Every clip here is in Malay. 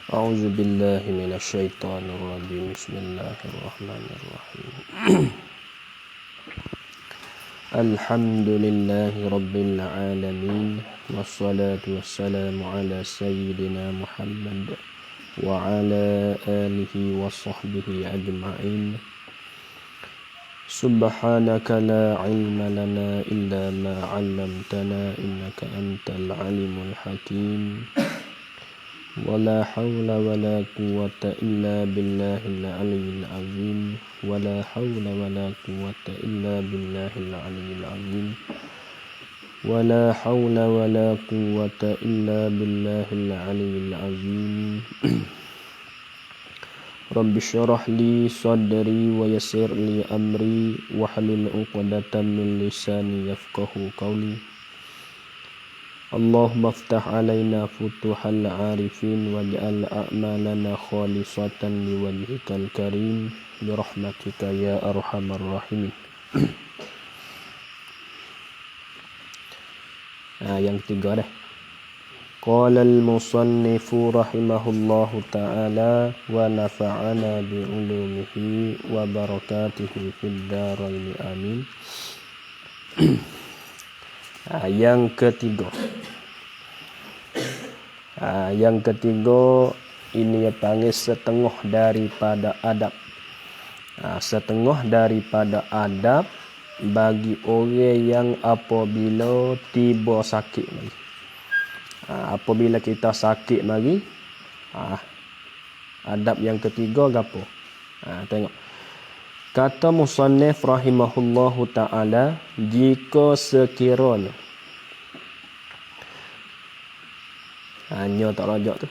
أعوذ بالله من الشيطان الرجيم بسم الله الرحمن الرحيم الحمد لله رب العالمين والصلاة والسلام على سيدنا محمد وعلى آله وصحبه أجمعين سبحانك لا علم لنا إلا ما علمتنا إنك أنت العليم الحكيم ولا حول ولا قوة إلا بالله العلي العظيم ولا حول ولا قوة إلا بالله العلي العظيم ولا حول ولا قوة إلا بالله العلي العظيم رب اشرح لي صدري ويسر لي أمري واحلل عقدة من لساني يفقه قولي اللهم افتح علينا فتوح العارفين واجعل أعمالنا خالصة لوجهك الكريم برحمتك يا أرحم الراحمين. Yang ketiga dah. Qala al-musannifu rahimahullahu ta'ala wa nafa'ana bi'ulumihi wa barakatihi fid dharain amin. Yang ketiga. Yang ketiga ini panggil setengah daripada adab. Setengah daripada adab bagi orang yang apabila tiba sakit lagi. Apabila kita sakit lagi, adab yang ketiga gapo? Tengok. Kata musannif rahimahullahu ta'ala, jika sekiranya hanya tak rajak tu.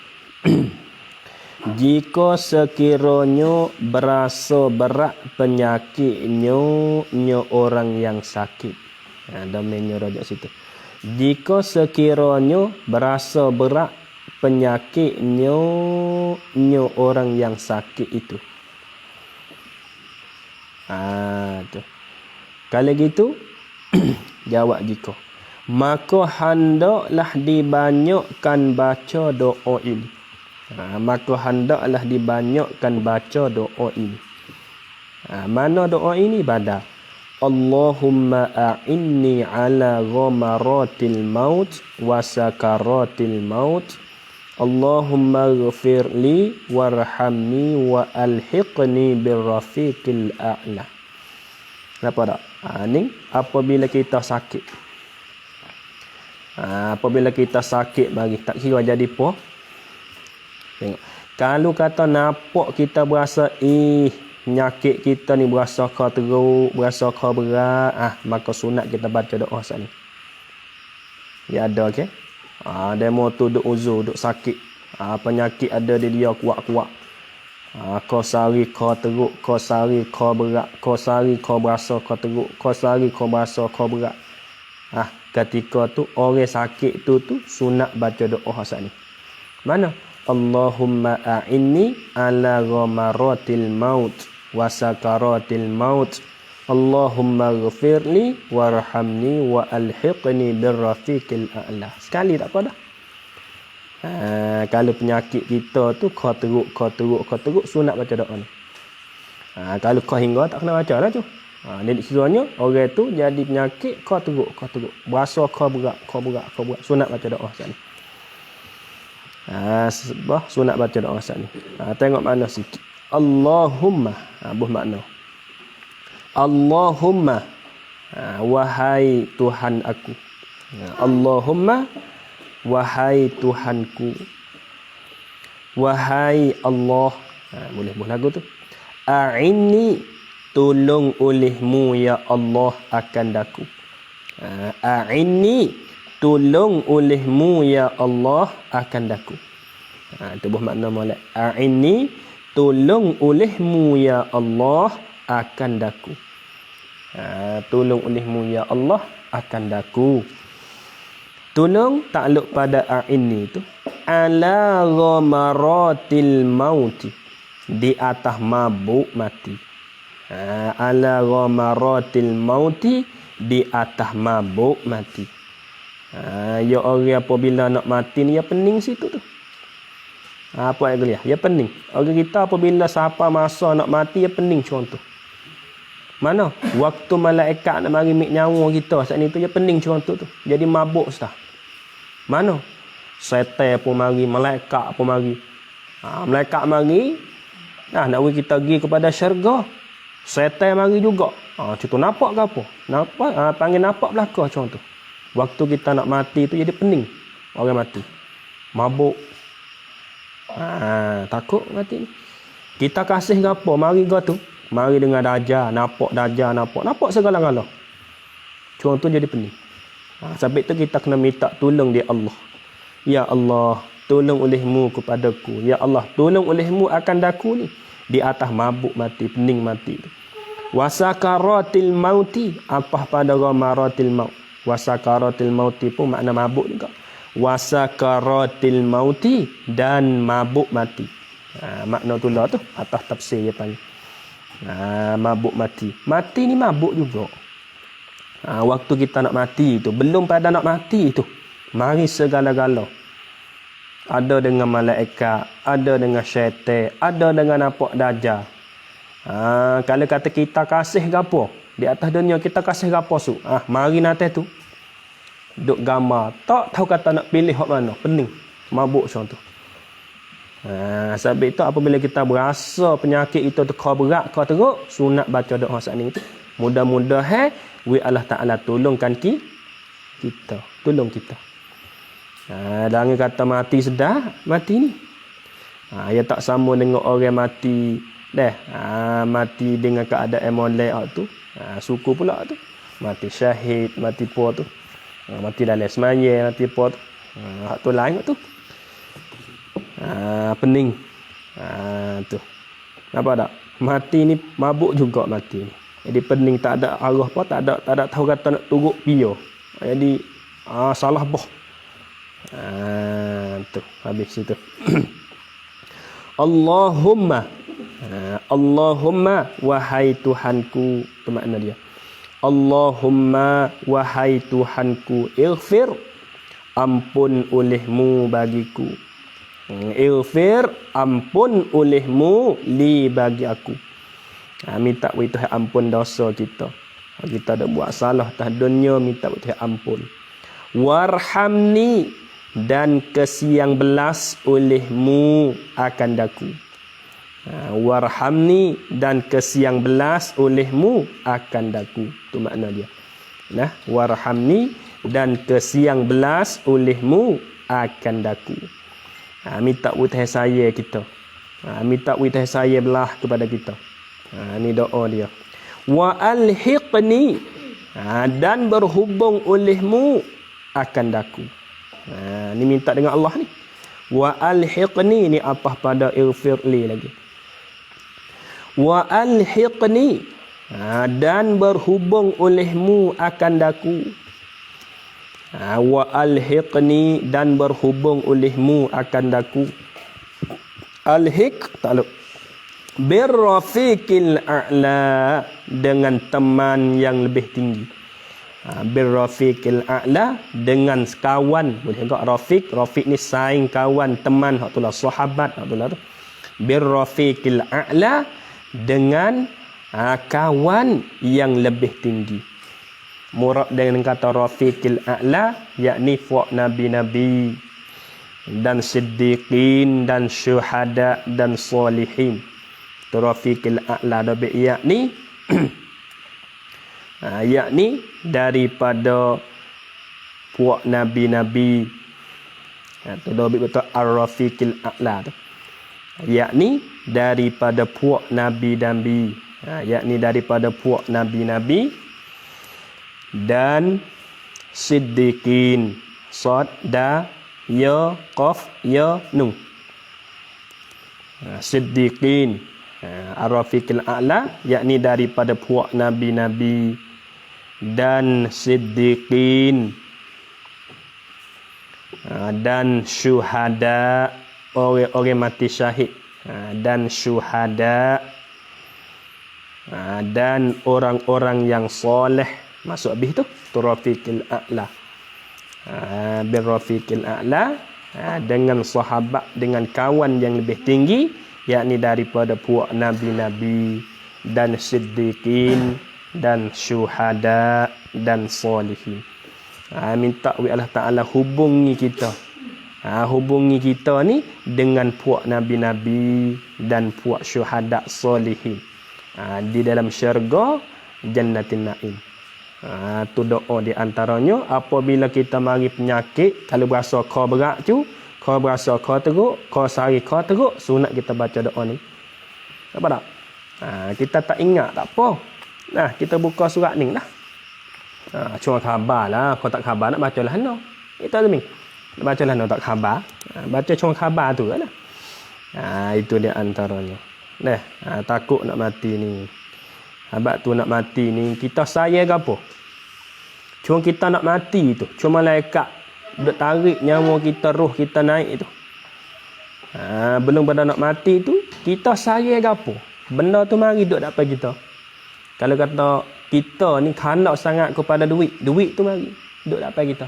Jika sekiranya berasa berat penyakitnya orang yang sakit. Domainnya rajak situ. Jika sekiranya berasa berat penyakitnya orang yang sakit itu. Tu. Kalau gitu jawab jika. Maka hendaklah dibanyakkan baca doa ini. Maka hendaklah dibanyakkan baca doa ini. Mana doa ini? Badal. Allahumma a'inni ala ghamaratil maut wa sakaratil maut. Allahumma ghafirli warhamni wa alhiqni birrafiqil a'la. Kenapa tak? Ni apabila kita sakit. Apabila kita sakit bagi tak kira jadi apa. Tengok. Kalau kata nampak kita berasa penyakit kita ni berasa kau teruk, berasa kau berat, maka sunat kita baca doa saat ni. Ya ada okey. Demo tu duk uzur, duk sakit. Penyakit ada di dia kuat-kuat. Kau sari kau teruk, kau sari kau berat, kau sari kau berasa kau teruk, kau sari kau berasa kau berat. Ketika tu orang sakit tu sunat baca doa saat ni. Mana? Allahumma a'inni ala ghamaratil maut wa sakaratil maut. Allahumma ghafirli warhamni wa alhiqni birrafiqil a'la. Sekali tak apa dah. Kalau penyakit kita tu kau teruk sunat baca doa ni. Kalau kau hingga tak kena baca lah tu. Jadi kiranya orang tu jadi penyakit kau teruk. Berasa kau berat. Sunat baca doa saat ni. Sebab sunat baca doa saat ni. Tengok makna sikit. Allahumma. Buh makna. Allahumma, wahai Tuhan aku. Allahumma, wahai Tuhanku. Wahai Allah. Boleh buat lagu tu. A'inni, tolong olehmu ya Allah akan daku. A'inni, tolong olehmu ya Allah akan daku. Itu buah makna molek. A'inni, tolong olehmu ya Allah akan daku. Tolong olehmu ya Allah akan daku. Tolong takluk pada a'inni tu. Ala ghamaratil mauti. Di atas mabuk mati. Ala ghamaratil mauti. Di atas mabuk mati. Ya orang apabila nak mati ni ya pening situ tu. Apa yang kuliah? Ya pening. Orang kita apabila siapa masa nak mati, ya pening contoh. Mana? Waktu malaikat nak mari ambil nyawa kita saat ni tu, ya pening contoh tu. Jadi mabuk sudah. Mana? Setan pun mari, malaikat pun mari. Malaikat mari, nak kita pergi kepada syurga. Setan mari juga. Contoh nampak ke apa? Nampak, panggil nampak belaka contoh. Waktu kita nak mati tu jadi pening. Orang mati. Mabuk. Takut mati ni. Kita kasih ke apa? Mari ke tu. Mari dengan darjah, nampak segala-gala. Contoh jadi pening. Sebab itu kita kena minta tolong dia Allah. Ya Allah, tolong olehmu kepadaku. Ya Allah, tolong olehmu akan daku ni. Di atas mabuk mati, pening mati. Wasakaratil mauti, apa pada ramaratil maut. Wasakaratil mauti pun makna mabuk juga. Wasakaratil mauti, dan mabuk mati. Makna tulah tu atas tafsir dia panggil. Mabuk mati. Mati ni mabuk juga. Waktu kita nak mati tu, belum pada nak mati tu, mari segala-gala. Ada dengan malaikat, ada dengan syaitan, ada dengan nampak dajjal. Kalau kata kita kasih ke apa di atas dunia, kita kasih ke apa su? Mari nanti tu duk gambar, tak tahu kata nak pilih hak mana, pening, mabuk macam tu. Sebab itu apabila kita berasa penyakit itu tu kau berat, kau teruk, sunat baca doa saat ni tu. Mudah-mudahan Allah Ta'ala tolongkan kita. Tolong kita. Dan kata mati sedar, mati ni. Ya tak sama dengan orang mati mati dengan keadaan molek tu. Suku pula tu. Mati syahid, mati po tu. Mati dalam semaya, mati po tu. Hak tu lain tu. Pening. Tu. Nampak tak? Mati ni mabuk juga mati ni. Jadi pening, tak ada arah apa, tak ada tahu kata nak turut pio. Jadi salah boh. Tu habis situ. Allahumma wahai Tuhanku, tu makna dia. Allahumma wahai Tuhanku, ighfir, ampun olehmu bagiku. Ighfir, ampun olehmu li bagi aku. Minta buat Tuhan ampun dosa kita. Kita dah buat salah atas dunia, minta buat Tuhan ampun. Warhamni, dan kesiang belas olehmu akan daku. Warhamni, dan kesiang belas olehmu akan daku. Itu makna dia. Warhamni, dan kesiang belas olehmu akan daku. Minta buat Tuhan saya kita. Minta buat Tuhan saya belah kepada kita. Ini doa dia. Wa alhiqni, dan berhubung olehmu akan daku. Ni minta dengan Allah ni. Wa alhiqni ni apa pada ighfirli lagi. Wa alhiqni, dan berhubung olehmu akan daku. Wa alhiqni, dan berhubung olehmu akan daku. Alhiq takluk birrafiqil a'la, dengan teman yang lebih tinggi. Birrafiqil a'la, dengan kawan. Boleh juga rafiq ni saing, kawan, teman, hak itulah sahabat, hak itulah tu. Birrafiqil a'la, dengan kawan yang lebih tinggi. Murad dengan kata rafiqil a'la, yakni fuq nabi-nabi dan siddiqin dan syuhada dan solihin. Rafiqil a'la dabi yakni yakni daripada puak nabi-nabi. Tu dabi betul ar-rafiqil a'la tu. Yakni daripada puak nabi-nabi. Yakni daripada puak nabi-nabi dan siddiqin. Sad da ya qaf ya nun. Siddiqin. Ar-rafiqil a'la, yakni daripada puak nabi-nabi dan siddiqin dan syuhada, orang mati syahid, dan syuhada dan orang-orang yang soleh. Masuk habis tu rafiqil a'la. Bil rafiqil a'la, dengan sahabat, dengan kawan yang lebih tinggi, yakni daripada puak nabi-nabi dan siddiqin dan syuhada dan solihin. Minta Allah Ta'ala hubungi kita. Hubungi kita ni dengan puak nabi-nabi dan puak syuhada solihin. Di dalam syurga jannatin naim. Tu doa di antaranya apabila kita mari penyakit, kalau berasa kau berat tu, kau berasa kau teruk, kau sari kau teruk, sunat kita baca doa ni. Apa tak? Kita tak ingat tak apa. Nah, kita buka surat ni lah. Cuma khabar lah. Kau tak khabar nak baca lah no. Itu tu ni. Nak baca lah no tak khabar. Baca cuma khabar tu lah. Itu dia antaranya. Takut nak mati ni. Habaq tu nak mati ni kita sayang ke apa? Cuma kita nak mati tu. Cuma malaikat duk tarik nyawa kita, roh kita naik tu. Belum pada nak mati tu kita sayang ke apa? Benda tu mari duk dapat kita. Kalau kata kita ni kanak sangat kepada duit, duit tu mari duk dapat kita.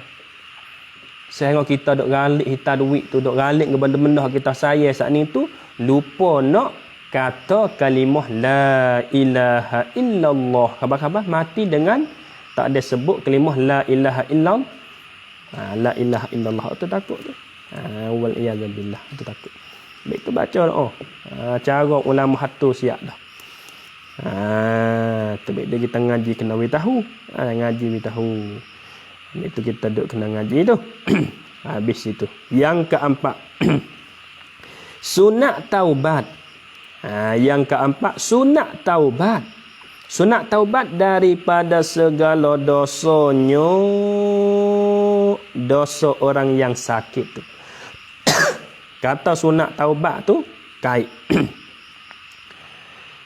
Sehingga kita duk galik hitam duit tu, duk galik ke benda-benda kita sayang saat ni tu, lupa nak kata kalimah la ilaha illallah. Khabar-khabar mati dengan tak ada sebut kalimah la ilaha illallah. La ilaha illallah tu takut tu. Wal iyadzubillah tu takut. Baik tu baca doa. Cara ulama hatu siap dah. Tu baik dia kita ngaji kena we tahu. Ngaji we tahu. Itu kita duk kena ngaji tu. Habis itu. Yang keempat. Sunat taubat. Yang keempat, sunat taubat. Sunat taubat daripada segala dosanya, dosa orang yang sakit tu. Kata sunat taubat tu kait.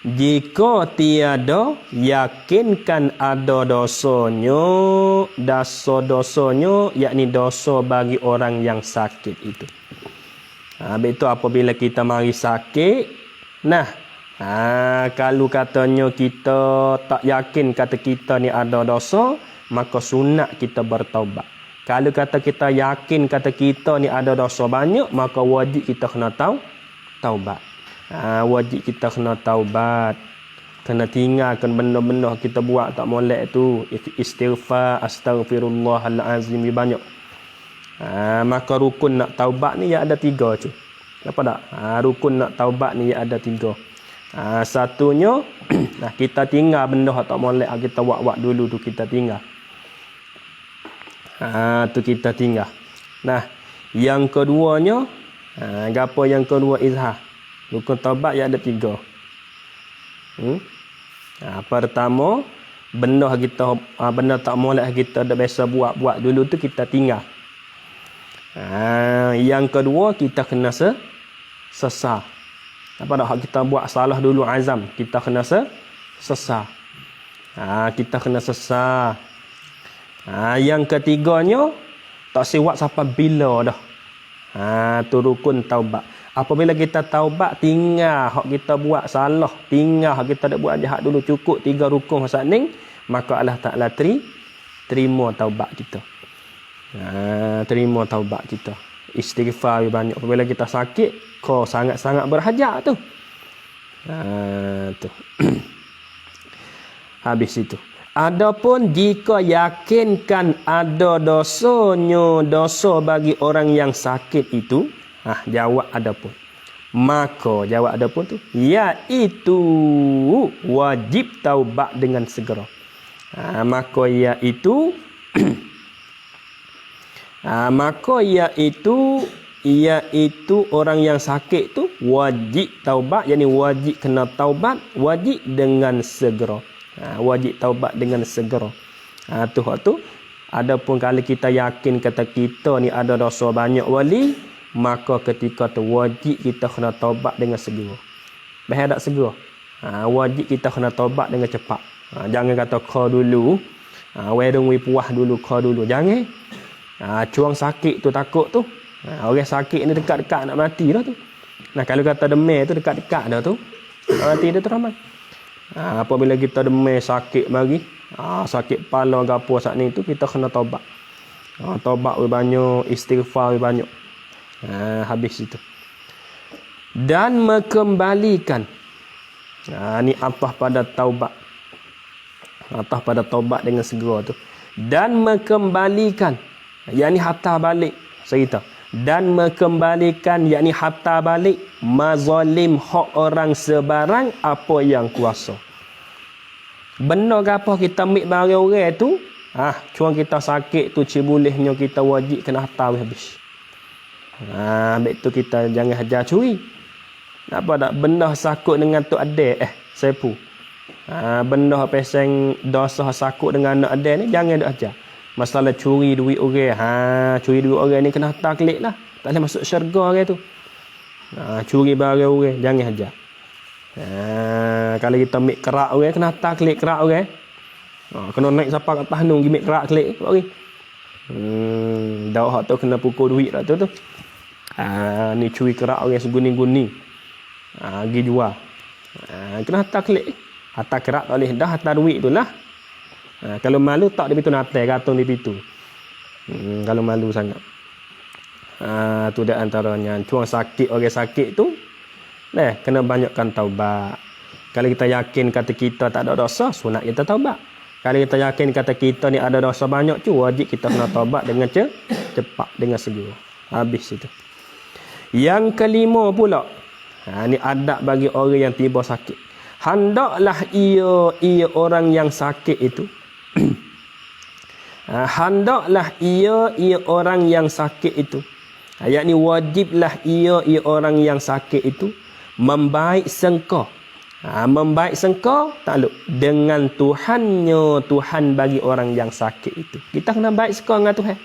Jika tiada yakinkan ada dosanya, dosa-dosanya yakni dosa bagi orang yang sakit itu. Habis itu apabila kita mari sakit, kalau katanya kita tak yakin kata kita ni ada dosa, maka sunat kita bertaubat. Kalau kata kita yakin kata kita ni ada dosa banyak, maka wajib kita kena taubat. Wajib kita kena taubat. Kena tinggalkan benda-benda kita buat tak molek tu. Istighfar, astaghfirullahalazim banyak. Maka rukun nak taubat ni ya ada 3 tu. Apa tak? Rukun nak taubat ni ada 3. Satunya kita tinggal benda tak molek kita buat dulu tu kita tinggal. Tu kita tinggal. Yang keduanya gapo yang kedua izhar. Rukun taubat ya ada 3. Pertama benda tak molek kita dah biasa buat dulu tu kita tinggal. Yang kedua kita kena sesal. Apa dah kita buat salah dulu azam, kita kena sesal. Kita kena sesal. Yang ketiganya tak siwak sampai bila dah. Tu rukun taubat. Apabila kita taubat tinggal hak kita buat salah, tinggal hak kita dak buat jahat dulu, cukup 3 rukun saat ni, maka Allah Taala terima taubat kita. Terima taubat kita. Istighfar banyak. Apabila kita sakit, kau sangat-sangat berhajat tu. Tu. Habis itu. Adapun jika yakinkan ada dosanya, dosa bagi orang yang sakit itu, jawab adapun. Maka jawab adapun tu, iaitu wajib taubat dengan segera. Maka iaitu iaitu orang yang sakit tu wajib taubat, yakni wajib kena taubat, wajib dengan segera. Wajib taubat dengan segera. Tu adapun kalau kita yakin kata kita ni ada dosa banyak wali, maka ketika tu wajib kita kena taubat dengan segera. Bahaya tak segera. Wajib kita kena taubat dengan cepat. Jangan kata kau dulu, wedung wi puah dulu kau dulu. Jangan. Cuang sakit tu takut tu. Orang sakit ni dekat-dekat nak mati dah tu. Kalau kata demam tu dekat-dekat dah tu, mati dia teramat. Apabila kita demam sakit mari, sakit kepala ke apa saat ni tu, kita kena taubat. Taubat banyak, istighfar banyak. Habis itu. Dan mengembalikan. Ni atah pada taubat. Atah pada taubat dengan segera tu. Dan mengembalikan. Yang ni hatta balik. Cerita. Dan mengembalikan, yakni hatta balik mazalim hak orang sebarang apa yang kuasa. Benda apa kita ambil barang orang tu, cuma kita sakit tu cibolehnya kita wajib kena hatta habis. Ambil tu kita jangan hajar curi. Apa tak benda sakut dengan tu adik sepu. Benda peseng dosa sakut dengan anak adik ni jangan dak hajar. Masalah curi duit orang. Curi duit orang ni kena hatta kelik lah. Tak boleh masuk syurga orang tu. Curi barang orang. Jangan hajar. Kalau kita ambil kerak orang, kena hatta kelik kerak orang. Kena naik siapa kat atas nung, ambil kerak kelik. Dah hak tu kena pukul duit lah tu. Ni curi kerak orang seguni-guni. Pergi jual. Kena hatta kelik. Hatta kerak tak boleh. Dah hatta duit tu lah. Kalau malu tak dia pitu natai gantung di pitu. Kalau malu sangat. Tu dah antaranya cuang sakit orang sakit tu. Kena banyakkan taubat. Kalau kita yakin kata kita tak ada dosa, sunat kita taubat. Kalau kita yakin kata kita ni ada dosa banyak tu, wajib kita kena taubat dengan cepat, dengan segera. Habis itu. Yang kelima pula. Ni adab bagi orang yang tiba sakit. Hendaklah ia orang yang sakit itu. Hendaklah ia orang yang sakit itu. Yakni wajiblah ia orang yang sakit itu membaik sangka. Membaik sangka takluk dengan Tuhannya, Tuhan bagi orang yang sakit itu. Kita kena baik sangka dengan Tuhan.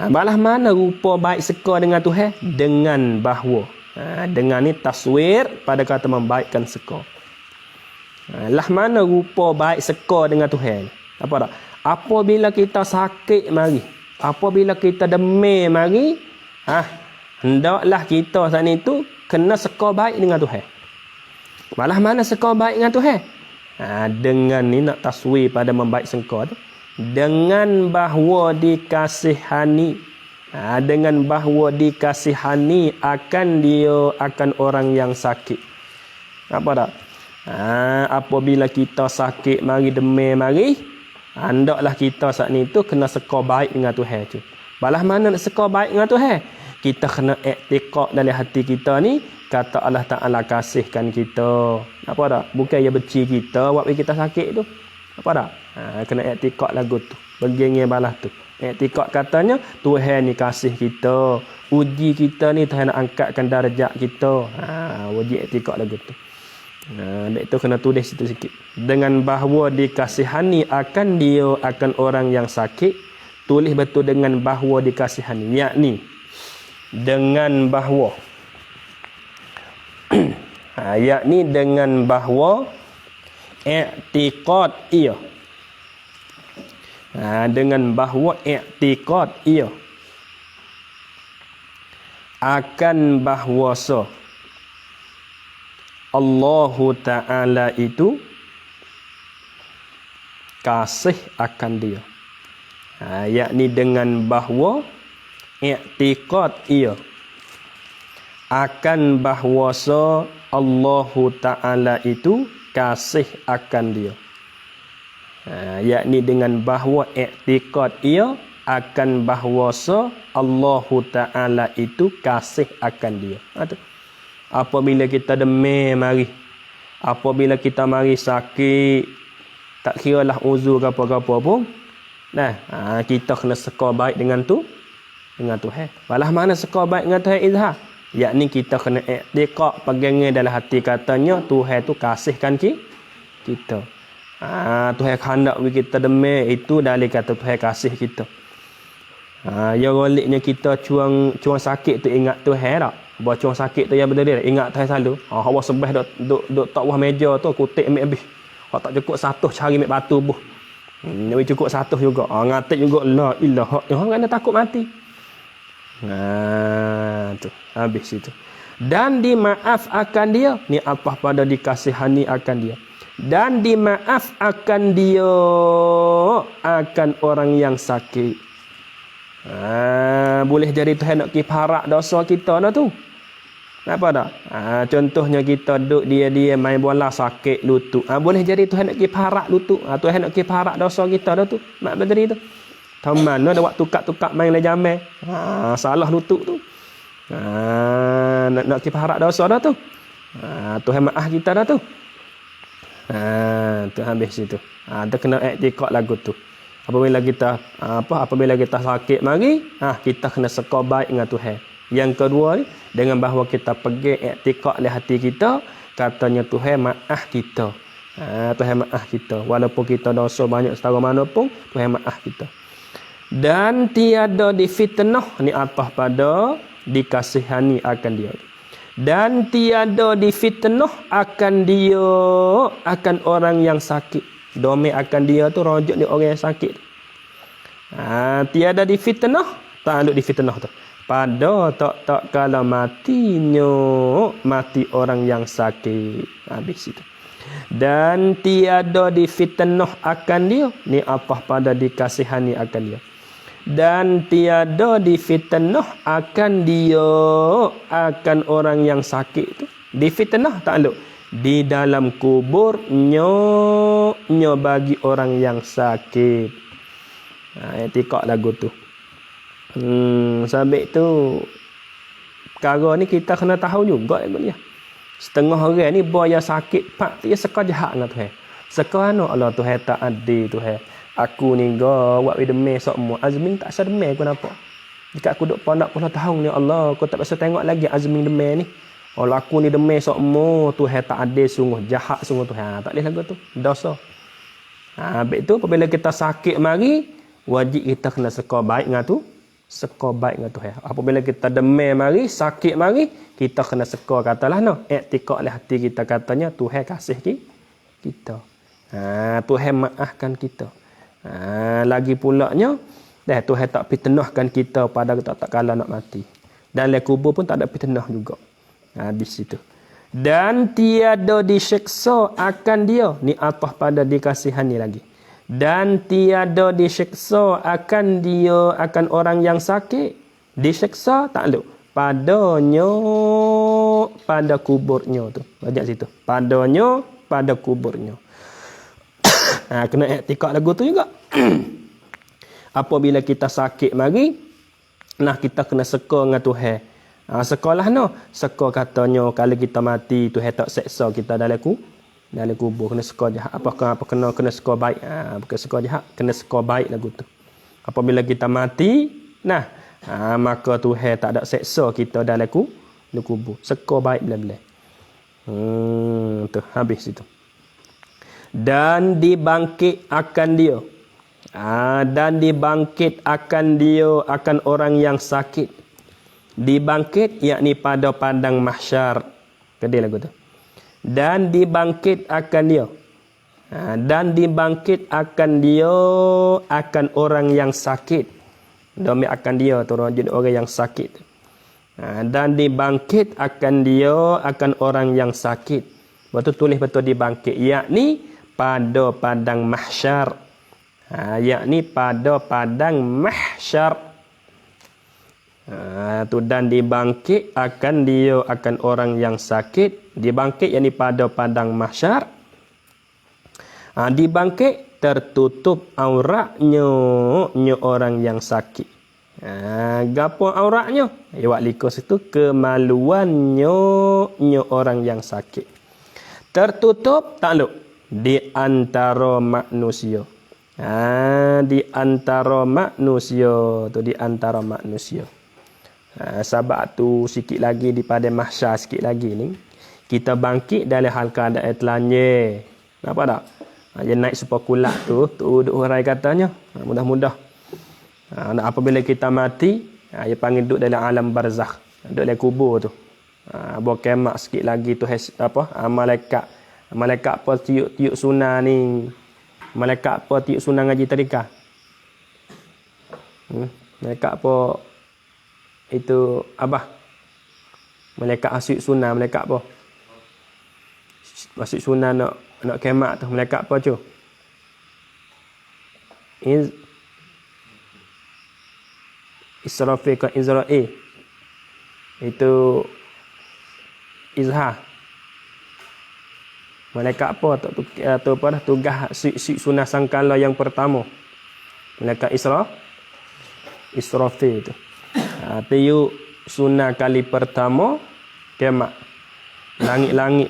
Malah mana rupa baik sangka dengan Tuhan? Dengan bahawa dengan ni taswir pada kata membaikkan sangka. Lah mana rupa baik seka dengan Tuhan. Apa tak? Apabila kita sakit mari, apabila kita demam mari, hendaklah kita saat itu kena seka baik dengan Tuhan. Malah mana seka baik dengan Tuhan? Dengan ni nak taswir pada membaik sangka tu. Dengan bahawa dikasihani. Dengan bahawa dikasihani akan orang yang sakit. Apa tak? Apabila kita sakit mari demam mari, hendaklah kita saat ni tu kena seka baik dengan Tuhan tu. Balah mana nak seka baik dengan Tuhan? Kita kena iktikad dalam hati kita ni kata Allah Taala kasihkan kita. Apa tak? Bukan dia benci kita waktu kita sakit tu. Apa tak? Kena iktikad lagu tu. Begini balas tu. Iktikad katanya Tuhan ni kasih kita. Uji kita ni Tuhan nak angkatkan darjat kita. Wajib iktikad lagu tu. Itu kena tulis situ sikit. Dengan bahawa dikasihani akan orang yang sakit. Tulis betul dengan bahawa dikasihani. Yakni dengan bahawa yakni dengan bahawa i'tiqad ia. Dengan bahawa i'tiqad ia akan bahawasa Allah Ta'ala itu kasih akan dia. Yakni dengan bahawa i'tiqad ia akan bahawasa Allah Ta'ala itu kasih akan dia. Yakni dengan bahawa i'tiqad ia akan bahawasa Allah Ta'ala itu kasih akan dia. Apabila kita demam mari, apabila kita mari sakit, tak kiralah uzur ke apa-apa pun, kita kena seka baik dengan Tuhan. Balah mana seka baik dengan Tuhan izhar? Yakni kita kena i'tiqad pegangan dalam hati katanya Tuhan tu kasihkan kita. Tuhan hendak kita demam itu dari kata Tuhan kasih kita. Ya goliknya kita cuang sakit tu ingat Tuhan tak? Bawa cuang sakit tu yang benar dia ingat Tuhan selalu. Hawa sebah duk tak bawah meja tu kutik ambil habis. Hak tak cukup 100 cari ambil batu buh. Nak cukup 100 juga. Ngatik juga la ilaha illallah kena takut mati. Tu habis itu. Dan dimaaf akan dia, ni apa pada dikasihani akan dia. Dan dimaaf akan dia akan orang yang sakit. Boleh jadi Tuhan nak kiparak dosa kita dah tu. Apa dah? Contohnya kita duduk dia main bola sakit lutut. Boleh jadi Tuhan nak kiparak lutut. Tuhan nak kiparak dosa kita dah tu. Mak berdiri tu. Tahu mana ada waktu tukak-tukak main le jamai. Salah lutut tu. Nak kiparak dosa dah tu. Tuhan maaf kita dah tu. Tu habis situ. Tu kena iktikad lagu tu. Apabila kita sakit mari, kita kena seka baik dengan Tuhan. Yang kedua ni, dengan bahawa kita pergi iktikad di hati kita, katanya Tuhan maaf kita. Tuhan maaf kita. Walaupun kita dosa banyak setara mana pun, Tuhan maaf kita. Dan tiada difitnah ni atas pada dikasihani akan dia. Dan tiada difitnah akan dia, akan orang yang sakit. Domain akan dia tu rujuk dia orang yang sakit. Tiada difitnah, tak ada difitnah tu. Pada tak kala matinya, mati orang yang sakit. Habis itu. Dan tiada difitnah akan dia, ni apa pada dikasihani akan dia. Dan tiada difitnah akan dia, akan orang yang sakit tu. Difitnah tak ada. Di dalam kuburnya bagi orang yang sakit. Etikak lagu tu. Sebab tu perkara ni kita kena tahu juga dia. Setengah orang ni boya sakit pak dia seka jahat dengan Tuhan. Seka anu Allah Tuhan tak adil Tuhan. Aku ni buat demai sokmo. Azmin tak sedemai aku nampak. Jika aku duk pondak 10 tahun ni Allah, aku tak biasa tengok lagi Azmin demai ni. Kalau aku ni demai sokmo, Tuhan tak adil sungguh, jahat sungguh Tuhan. Tak boleh lagu tu. Dosa. Habis tu apabila kita sakit mari, wajib kita kena seka baik dengan tu. Seka baik dengan Tuhan. Apabila kita demai mari, sakit mari, kita kena seka katalah no. Iktikad lah hati kita katanya Tuhan kasih kita. Tuhan maafkan kita. Lagi pulaknya dah Tuhan tak fitnahkan kita pada tak kala nak mati. Dalam kubur pun tak ada fitnah juga. Habis itu. Dan tiada disiksa akan dia. Ni atas pada dikasihani lagi. Dan tiada disiksa akan dia, akan orang yang sakit. Disiksa tak ada. Padanya, pada kuburnya tu. Baca situ. Padanya, pada kuburnya. Kena iktikad lagu tu juga. Apabila kita sakit mari, kita kena seka dengan Tuhan. Sekolah no. Seka katanya kalau kita mati Tuhan tak seksa kita dalam kubur. Kena seka jahat. Apa kena seka baik. Bukan seka jahat, kena seka baik lagu tu. Apabila kita mati, maka Tuhan tak ada seksa kita dalam kubur. Seka baik belah-belah. Tu habis itu. Dan dibangkit akan dia. Dan dibangkit akan dia, akan orang yang sakit. Dibangkit yakni pada padang mahsyar. Kedai lagu tu. Dan dibangkit akan dia. Dan dibangkit akan dia, akan orang yang sakit. Domain akan dia tu jadi orang yang sakit. Dan dibangkit akan dia, akan orang yang sakit. Betul tulis betul dibangkit. Yakni pada padang mahsyar. Yakni pada padang mahsyar. Tu dan dibangkit akan dia, akan orang yang sakit. Dibangkit yakni pada padang mahsyar. Dibangkit tertutup auratnya orang yang sakit. Gapo auratnya? Awak likas itu kemaluannya orang yang sakit. Tertutup takluk di antara manusia. Di antara manusia tu, di antara manusia. Sebab tu sikit lagi di pada mahsyar sikit lagi ni kita bangkit dalam hal keadaan telanjang. Nampak tak? Dia naik supaya kulak tu duk hurai katanya. Mudah-mudah. Apabila kita mati, dia panggil duduk dalam alam barzakh, duduk dalam kubur tu. Buat kemak sikit lagi tu malaikat apa tiup sunah ni. Malaikat apa tiup sunah ngaji tadika? Malaikat apa itu abah? Malaikat asyik sunah, malaikat apa? Asyik sunah nak kemak tu, malaikat apa tu? Israfil ke Israel. Itu izhar. Malaikat apa atau apa dah tugas sunah sangkala yang pertama. Malaikat Israfil tu. Tiup sunah kali pertama kiamat. Langit-langit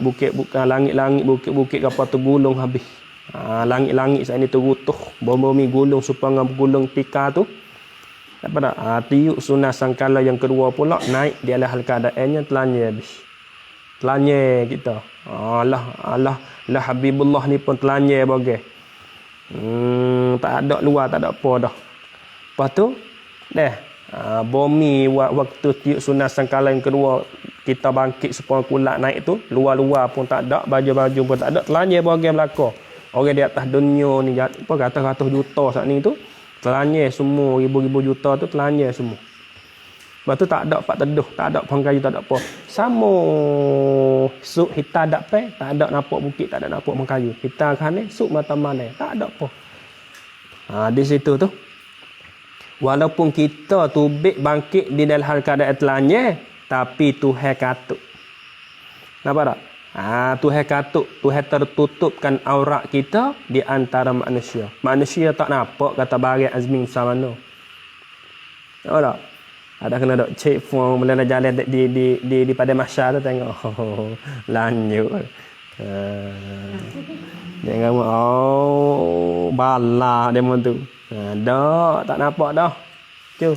bukit-bukit apa tu gulung habis. Langit-langit saat ni terutuh, bumi gulung supaya gulung tika tu. Apa dah? Tiup sunah sangkala yang kedua pula naik di alah keadaannya telanya habis. Telanya kita. Allah Habibullah ni pun telanya bagai. Tak ada luar, tak ada apa dah. Lepas tu bumi waktu tiup sunah sangkala yang kedua kita bangkit supaya kulak naik tu, luar-luar pun tak ada, baju-baju pun tak ada, telanya bagai belaka. Orang di atas dunia ni apa ratus-ratus juta saat ni tu telanya semua, ribu-ribu juta tu telanya semua. Lepas tu tak ada pak teduh, tak ada pohon kayu, tak ada apa. Sama suk hitam tak pe, tak ada nampak bukit, tak ada nampak pohon kayu. Hitam kan ni suk mata mana, tak ada apa. Di situ tu walaupun kita tubik bangkit di dalam hal keadaan telanya, tapi Tuhan katuk. Nampak tak? Tuhan katuk, Tuhan tertutupkan aurat kita di antara manusia. Manusia tak nampak kata barang azmi sama mana. Tahu tak? Ada kena dok cek phone mula jalan di pada masyarakat tu tengok. Lanjut. Jangan bala demo tu. Dah tak nampak dah. Tu.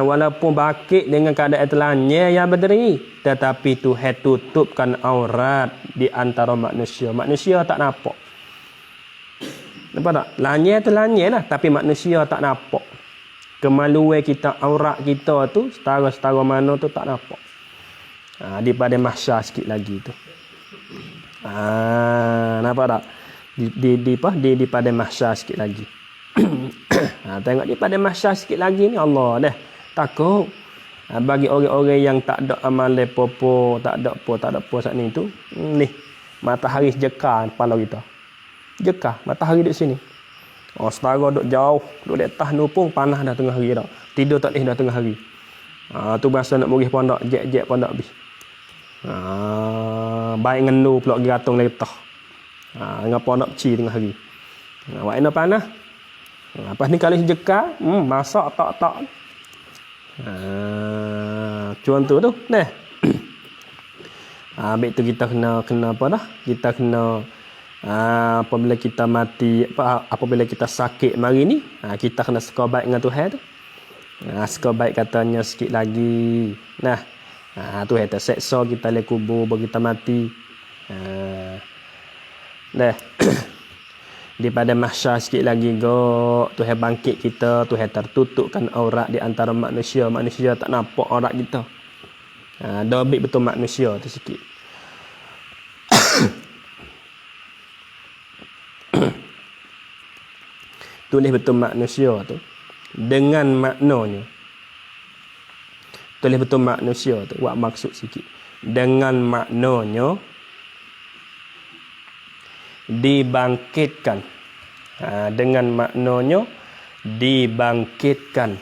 Walaupun bakit dengan keadaan telanya yang berdiri, tetapi Tuhan tutupkan aurat di antara manusia. Manusia tak nampak. Nampak tak? Lanya tu lanya lah, tapi manusia tak nampak. Kemaluan kita, aurat kita tu setara-setara mana tu tak nampak. Daripada mahsyar sikit lagi tu. Nampak tak? Di pada mahsyar sikit lagi. Tengok di pada mahsyar sikit lagi ni Allah dah takut. Bagi orang-orang yang tak ada amalan apa-apa, tak ada apa saat ni tu. Ni matahari jeka kepala kita. Jeka matahari duduk sini. Setara duduk jauh, duduk di atas ni pun panas dah tengah hari dah. Tidur tak dah tengah hari. Tu bahasa nak murih pondok, jek pondok habis. Baik ngenu pula geratung letah. Dengan pondok ci tengah hari. Awak nak panas. Lepas ni kalau jeka, masak tak. Contoh tu, nah. Baik tu kita kena apa dah? Kita kena apabila kita mati, apabila kita sakit mari ni, kita kena suka baik dengan Tuhan tu. Suka baik katanya sikit lagi. Nah, Tuhan terseksa kita le kubur bagi kita mati. Dah. Daripada mahsyar sikit lagi Tuhan bangkit kita, Tuhan tertutupkan aurat di antara manusia. Manusia tak nampak aurat kita. Dobik betul manusia tu sikit. Tulis betul manusia tu dengan maknanya. Tulis betul manusia tu buat maksud sikit. Dengan maknanya dibangkitkan. Dengan maknanya dibangkitkan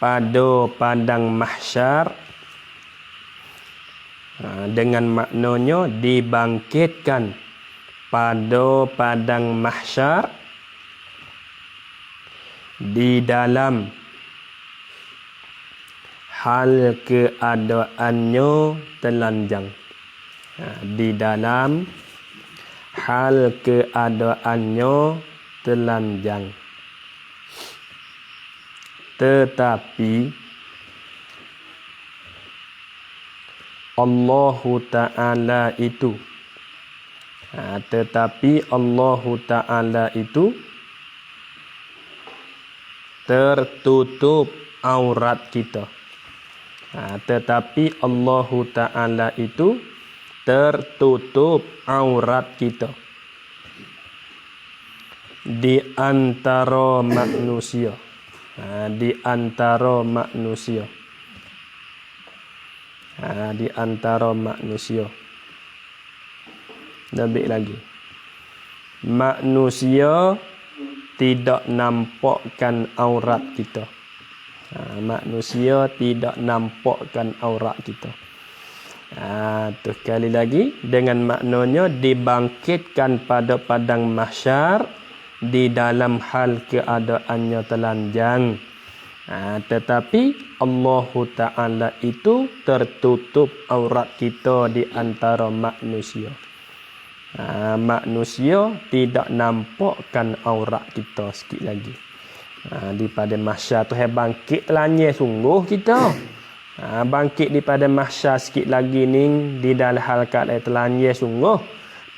pada padang mahsyar. Dengan maknanya dibangkitkan pada padang mahsyar di dalam hal keadaannya telanjang. Di dalam hal keadaannya telanjang. Tetapi Allah Ta'ala itu tertutup aurat kita. Tetapi Allah Ta'ala itu tertutup aurat kita di antara manusia. Di antara manusia. Di antara manusia. Lebih lagi. Manusia tidak nampakkan aurat kita. Manusia tidak nampakkan aurat kita. Tu sekali lagi dengan maknanya dibangkitkan pada padang mahsyar di dalam hal keadaannya telanjang. Tetapi Allah Ta'ala itu tertutup aurat kita di antara manusia. Manusia tidak nampakkan aurat kita sikit lagi. Di pada mahsyar tu bangkit telanjang sungguh kita. Bangkit daripada mahsyar sikit lagi ni di dalam hal keadaan telanjang sungguh,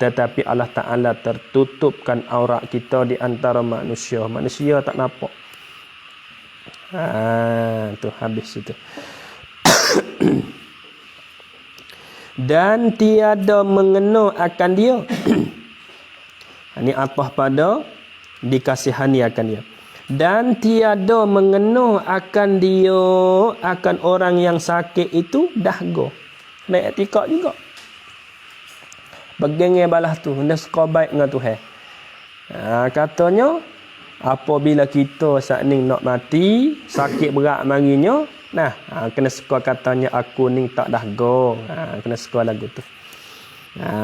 tetapi Allah Ta'ala tertutupkan aurat kita di antara manusia. Manusia tak nampak. Tu habis itu. Dan tiada mengena akan dia. Ini apa pada dikasihani akan dia. Dan tiada mengena akan dia, akan orang yang sakit itu dahga. Naik etikak juga. Begengai balas tu, hendak suka baik dengan Tuhan. Katanya, apabila kita saat ni nak mati, sakit berat marinya, kena suka katanya aku ni tak dahga. Kena suka lagu tu.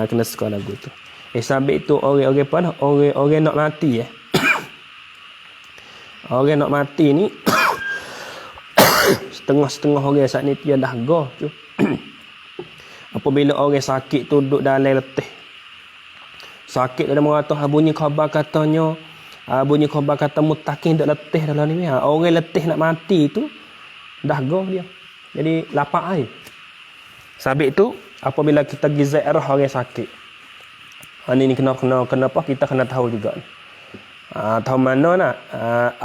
Kena suka lagu tu. Sambil tu orang-orang apa dah? Orang nak mati Orang nak mati ni setengah-setengah orang saat ni dia dahga tu. Apabila orang sakit tu duduk dalam letih. Sakit dalam merata bunyi khabar katanya, bunyi khabar kata mutakin duk letih dalam ni. Orang letih nak mati tu dahga dia. Jadi lapar air. Sabit tu apabila kita gizat arah orang sakit. Ini kenapa kita kena tahu juga. Tahu mana nak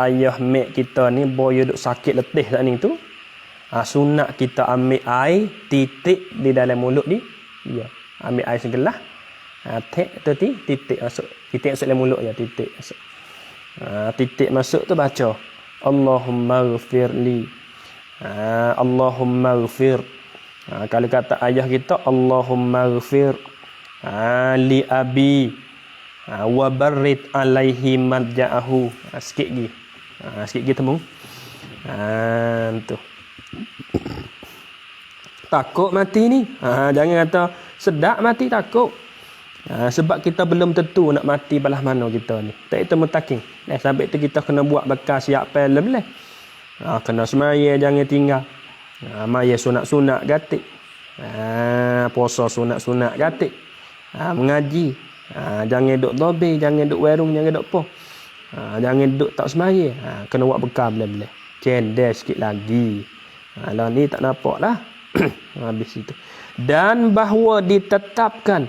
ayah mak kita ni boyo duk sakit letih saat ni tu. Sunat kita ambil air titik di dalam mulut dia. Ya, ambil air segelas. Tek tu titik masuk. Titik masuk dalam mulut ya, titik masuk. Titik masuk tu baca Allahumma ghfirli. Allahumma ghfir. Kalau kata ayah kita Allahumma ghfir li abi wa barrid alaihi madja'ahu. Sikit lagi. Sikit lagi temu. Tu. Takut mati ni. Jangan kata sedap mati, takut. Sebab kita belum tentu nak mati belah mana kita ni. Tak itu mutakin. Sampai tu kita kena buat bekas siap film lah. Kena semaya jangan tinggal. Maya sunat-sunat gatik. Puasa sunat-sunat gatik. Mengaji. Jangan duduk dobe, jangan duduk warung, jangan duduk apa. Jangan duduk tak semaya. Kena buat bekal bila-bila. Cendel sikit lagi. Lah ni tak nampak lah. Habis itu. Dan bahawa ditetapkan.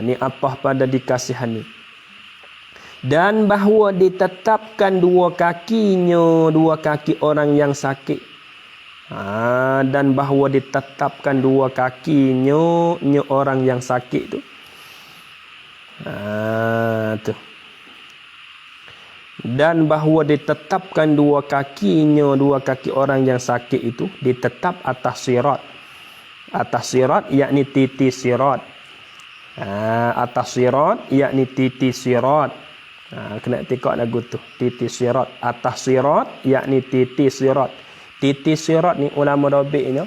Ni apa pada dikasihani. Dan bahawa ditetapkan dua kakinya, dua kaki orang yang sakit. Dan bahawa ditetapkan dua kakinya orang yang sakit tu. Tu. Dan bahawa ditetapkan dua kakinya, dua kaki orang yang sakit itu ditetap atas sirat. Atas sirat yakni titi sirat. Atas sirat yakni titi sirat. Kena tikak lagu tu, titi sirat. Atas sirat yakni titi sirat. Titi sirat ni ulama dobiknya.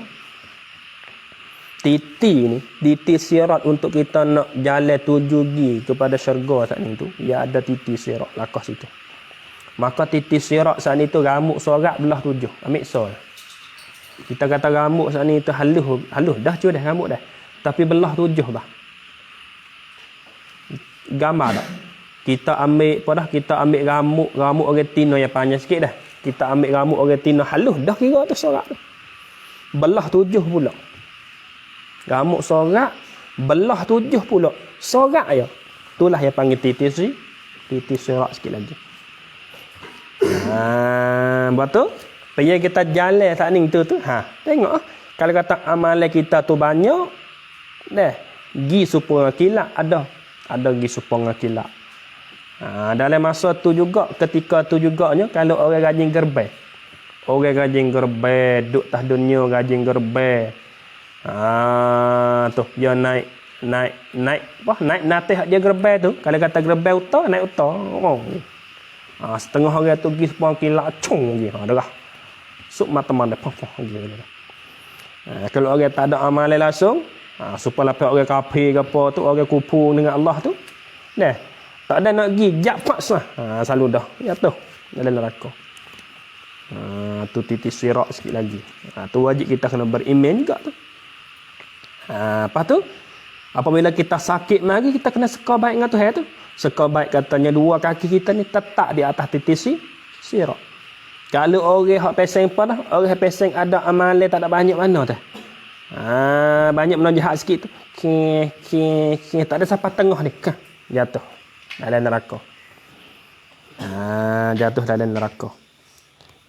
Titi sirat untuk kita nak jalan 7G kepada syurga saat ni tu, ya ada titi sirat lakas itu. Maka titi sirat saat ni tu rambut sorak belah 7. Ambil sol. Kita kata rambut saat ni tu halus dah cuy dah rambut dah. Tapi belah 7 bah. Gambar dah. Kita ambil apa dah? Kita ambil rambut orang Tino yang panjang sikit dah. Kita ambil rambut orang Tino halus dah kira tu sorak tu. Belah 7 pula. Rambut sorak belah 7 pula. Sorak ya. Itulah yang panggil titi sorak sikit lagi. Betul? Pergi kita jalan saat ni tu. Tengok kalau kata amalan kita tu banyak dah. Gi supaya kilat ada gi supaya kilat. Dalam masa tu juga, ketika tu juganya kalau orang rajin gerbang. Orang rajin gerbang, duduk atas dunia rajin gerbang. Tu dia naik natih dia gerbang tu. Kalau kata gerbang utah naik utah. Setengah orang tu pergi sepang kilat cung lagi. Darah. Suk mata mana pang gitu. Kalau orang tak ada amalan langsung, supaya lapar orang kafir ke apa tu, orang kufur dengan Allah tu, dah tak ada nak pergi japak sah. Selalu dah jatuh dalam neraka. Tu titis sirat sikit lagi. Tu wajib kita kena beriman juga tu. Lepas tu apabila kita sakit mari kita kena seka baik dengan Tuhan tu. Seka baik katanya dua kaki kita ni tetap di atas titis sirat. Kalau orang hak peseng apa dah, orang peseng ada amalan tak ada banyak mana dah. Banyak mana jahat sikit tu. Tak ada siapa tengah ni. Jatuh dalam neraka. Jatuh dalam neraka.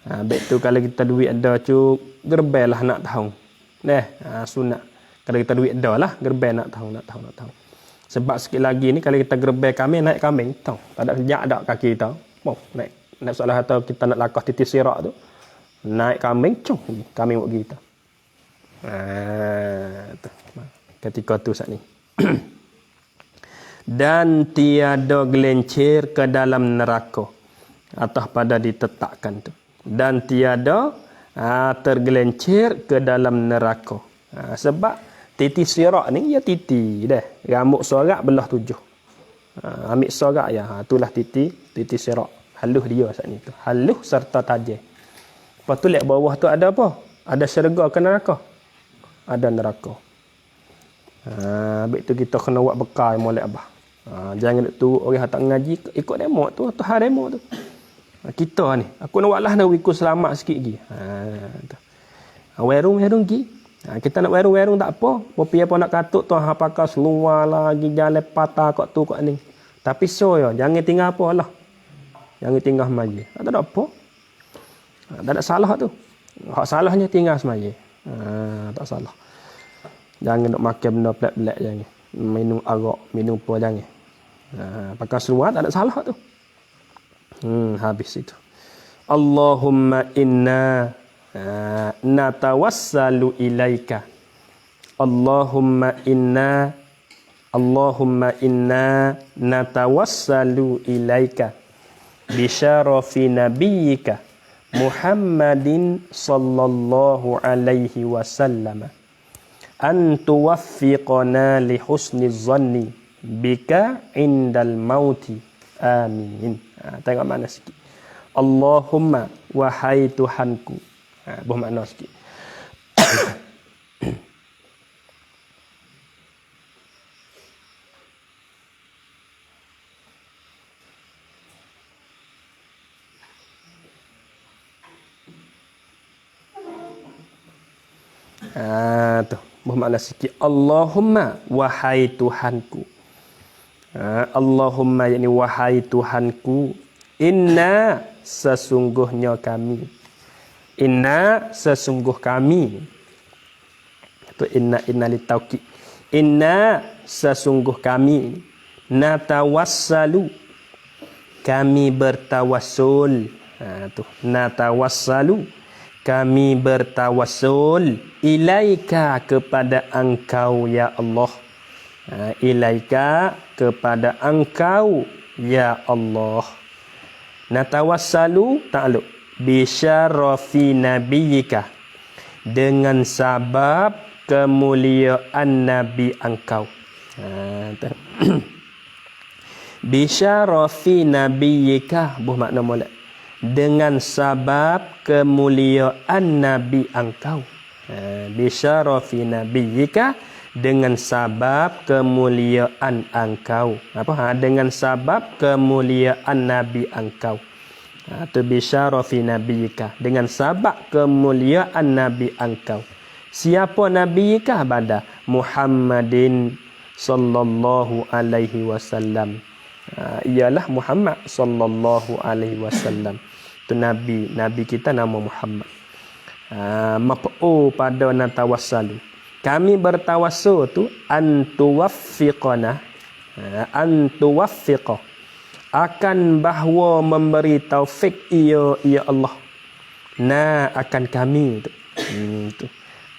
Baik tu kalau kita duit ada cu gerbel lah nak tahu. Sunat. Kalau kita duit ada lah gerbel nak tahu. Sebab sikit lagi ni kalau kita gerbel kambing naik kambing tahu. Tak ada sejak ada kaki kita. Naik salah atau kita nak lakuh titis sirat tu. Naik kambing cung kambing buat kita. Tu. Ketika tu saat ni. Dan tiada gelencir ke dalam neraka. Atau pada ditetapkan tu. Dan tiada tergelencir ke dalam neraka. Sebab titi sirat ni ya titi dah. Rambut sorak belah 7. Ambil sorak ya. Itulah titi sirat. Halus dia saat ni tu. Halus serta tajam. Lepas tu lihat bawah tu ada apa? Ada syurga ke neraka? Ada neraka. Habis tu kita kena buat bekal molek abah. Jangan tu orang tak ngaji ikut demo tu atau hari demo tu. Kita ni aku nak buatlah nak ikut selamat sikit lagi. Werung gi. Kita nak werung tak apa. Popi apa nak katuk tu apakah seluar lagi jalan patah kat tu kat ni. Tapi so yo jangan tinggal apa lah. Jangan tinggal semaya. Tak ada apa. Tak ada salah tu. Hak salahnya tinggal semaya. Tak salah. Jangan nak makan benda pelik-pelik jangan. Minum arak, minum apa jangan. Pakai seluar tak ada salah tu. Habis itu. Allahumma inna natawassalu ilaika. Allahumma inna natawassalu ilaika. Bisyarafi nabiyyika Muhammadin sallallahu alaihi wasallam an tuwaffiqana li husni zanni bika indal mauti amin. Tengok makna sikit. Allahumma wahai Tuhanku. Buah makna sikit. Tu bermakna sikit. Allahumma wahai Tuhanku. Allahumma yakni wahai Tuhanku, inna sesungguhnya kami. Inna sesungguh kami. Itu inna litauqid. Inna sesungguh kami natawassalu kami bertawassul. Tu natawassalu kami bertawassul ilaika kepada engkau ya Allah. Ilaika kepada engkau ya Allah. Natawassalu ta'alluq bi syarafi nabiyyika dengan sabab kemuliaan nabi engkau. Bi syarafi nabiyyika buh makna molek dengan sabab kemuliaan nabi engkau. Bi syarafi nabiyyika dengan sabab kemuliaan engkau. Apa? Dengan sabab kemuliaan nabi engkau. Itu bisyarafi nabiyika. Dengan sabab kemuliaan nabi engkau. Siapa nabiyika? Pada Muhammadin sallallahu alaihi wasallam. Ialah Muhammad sallallahu alaihi wasallam. Itu nabi kita nama Muhammad. Maf'ul pada natawassalu. Kami bertawassul tu antuwaffiqana. Antuwaffiqa akan bahawa memberi taufik ya Allah. Akan kami tu.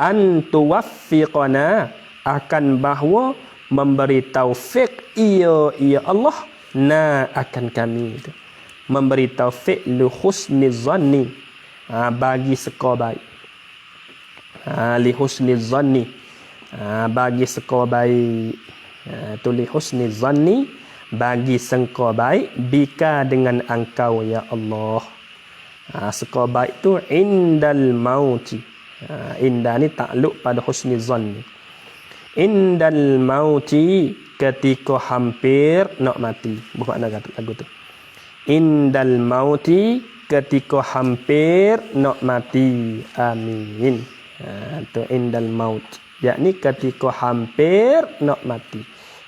Antuwaffiqana akan bahawa memberi taufik ya Allah akan kami tu. memberi taufik li husniz zanni, bagi seko baik. Li husniz zanni, bagi seko baik. Tu li husniz zanni, bagi sangka baik bika dengan engkau ya Allah. Sangka baik tu indal mauti. Inda ni takluk pada husniz zanni. Indal mauti, ketika hampir nak mati. Bukan nak kata lagu tu. Indal mauti, ketika hampir nak mati. Amin. Tu indal maut. Yakni ketika hampir nak mati.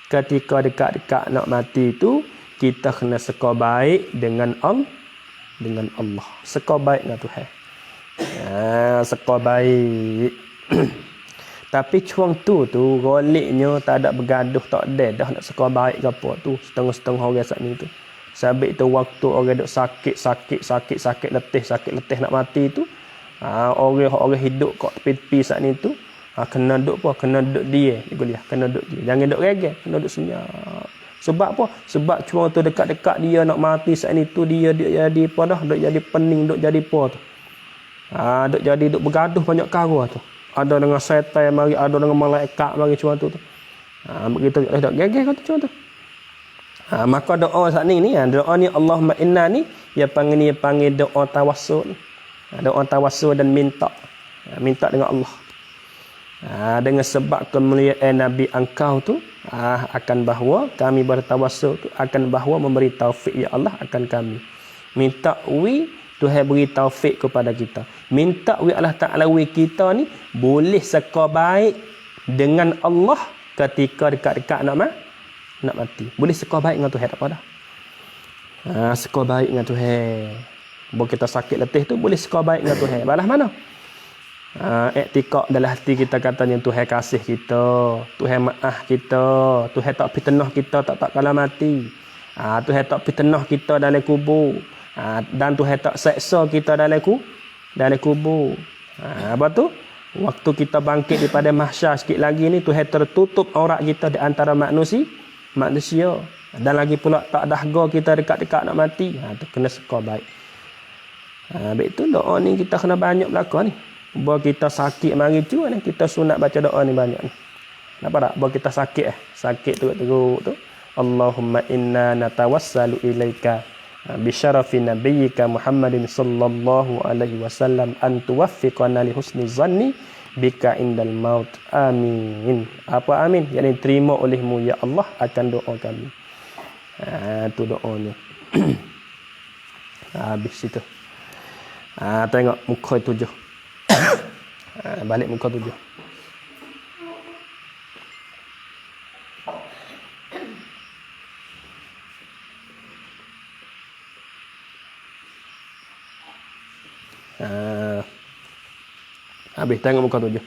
Ketika dekat-dekat nak mati tu, kita kena seka baik dengan Allah. Seka baik dengan Tuhan. Seka baik. Tapi cuang tu goliknya tak ada bergaduh, tak ada dah nak seka baik ke apa tu. Setengah-setengah orang saat ni tu. Sabit tu waktu orang duk sakit letih nak mati tu. Orang hidup kat tepi-tepi saat ni tu. Kena duduk apa? Kena duduk dia. Kena duduk dia. Jangan duduk regel. Kena duduk senyap. Sebab apa? Sebab cuang tu dekat-dekat dia nak mati saat ni tu. Dia jadi apa dah? Duk jadi pening. Duk jadi apa tu? Duk jadi duk bergaduh banyak kara tu. Ada dengan syaitan mari. Ada dengan malaikat mari cuang tu. Begitu. Duk regel kata cuang tu. Maka doa saat ni. Doa ni Allahumma inna ni. Dia panggil doa tawassul. Doa tawassul dan minta. Minta dengan Allah. Dengan sebab kemuliaan Nabi engkau tu, akan bahawa kami bertawassul tu, akan bahawa memberi taufik ya Allah akan kami. Minta Tuhan beri taufik kepada kita. Minta Allah Ta'ala kita ni boleh seka baik dengan Allah ketika dekat-dekat nak mati. Boleh seka baik dengan Tuhan tak apa dah. Seka baik dengan Tuhan. Bila kita sakit letih tu boleh seka baik dengan Tuhan. Balas mana? Iktikad dalam hati kita katanya Tuhan kasih kita, Tuhan maaf kita, Tuhan tak fitnah kita tak kala mati. Tuhan tak fitnah kita dalam kubur. Dan Tuhan tak seksa kita dalam kubur. Apa tu? Waktu kita bangkit daripada mahsyar sikit lagi ni Tuhan tertutup aurat kita di antara manusia. Dan lagi pula tak dahga kita dekat-dekat nak mati. Tu kena seka baik. Baik tu doa ni kita kena banyak belaka ni. Bahawa kita sakit mari tu ni kita sunat baca doa ni banyak ni. Nampak tak? Bahawa kita sakit teruk-teruk tu. Allahumma inna natawassalu ilaika bi syarafi nabiyyika Muhammadin sallallahu alaihi wasallam an tuwaffiqana li husni zanni bika indal maut. Amin. Apa amin? Yang terima olehmu ya Allah akan doa kami. Tu doanya. Habis itu. Tengok muka 7. Balik muka 7. Habis tengok muka 7.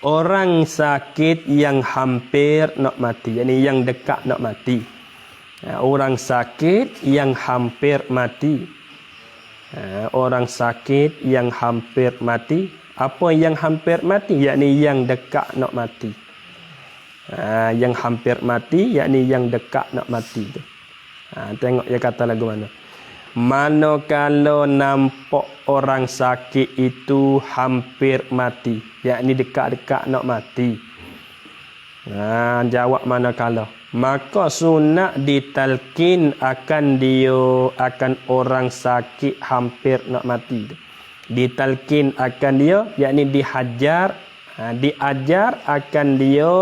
Orang sakit yang hampir nak mati, yakni yang dekat nak mati. Orang sakit yang hampir mati. Orang sakit yang hampir mati. Apa yang hampir mati? Yakni yang dekat nak mati. Yang hampir mati, yakni yang dekat nak mati tu. Tengok dia kata lagu mana. Manakala nampak orang sakit itu hampir mati, yakni dekat-dekat nak mati. Jawab manakala. Maka sunat ditalkin akan orang sakit hampir nak mati tu. Ditalkin akan dia, yakni diajar akan dia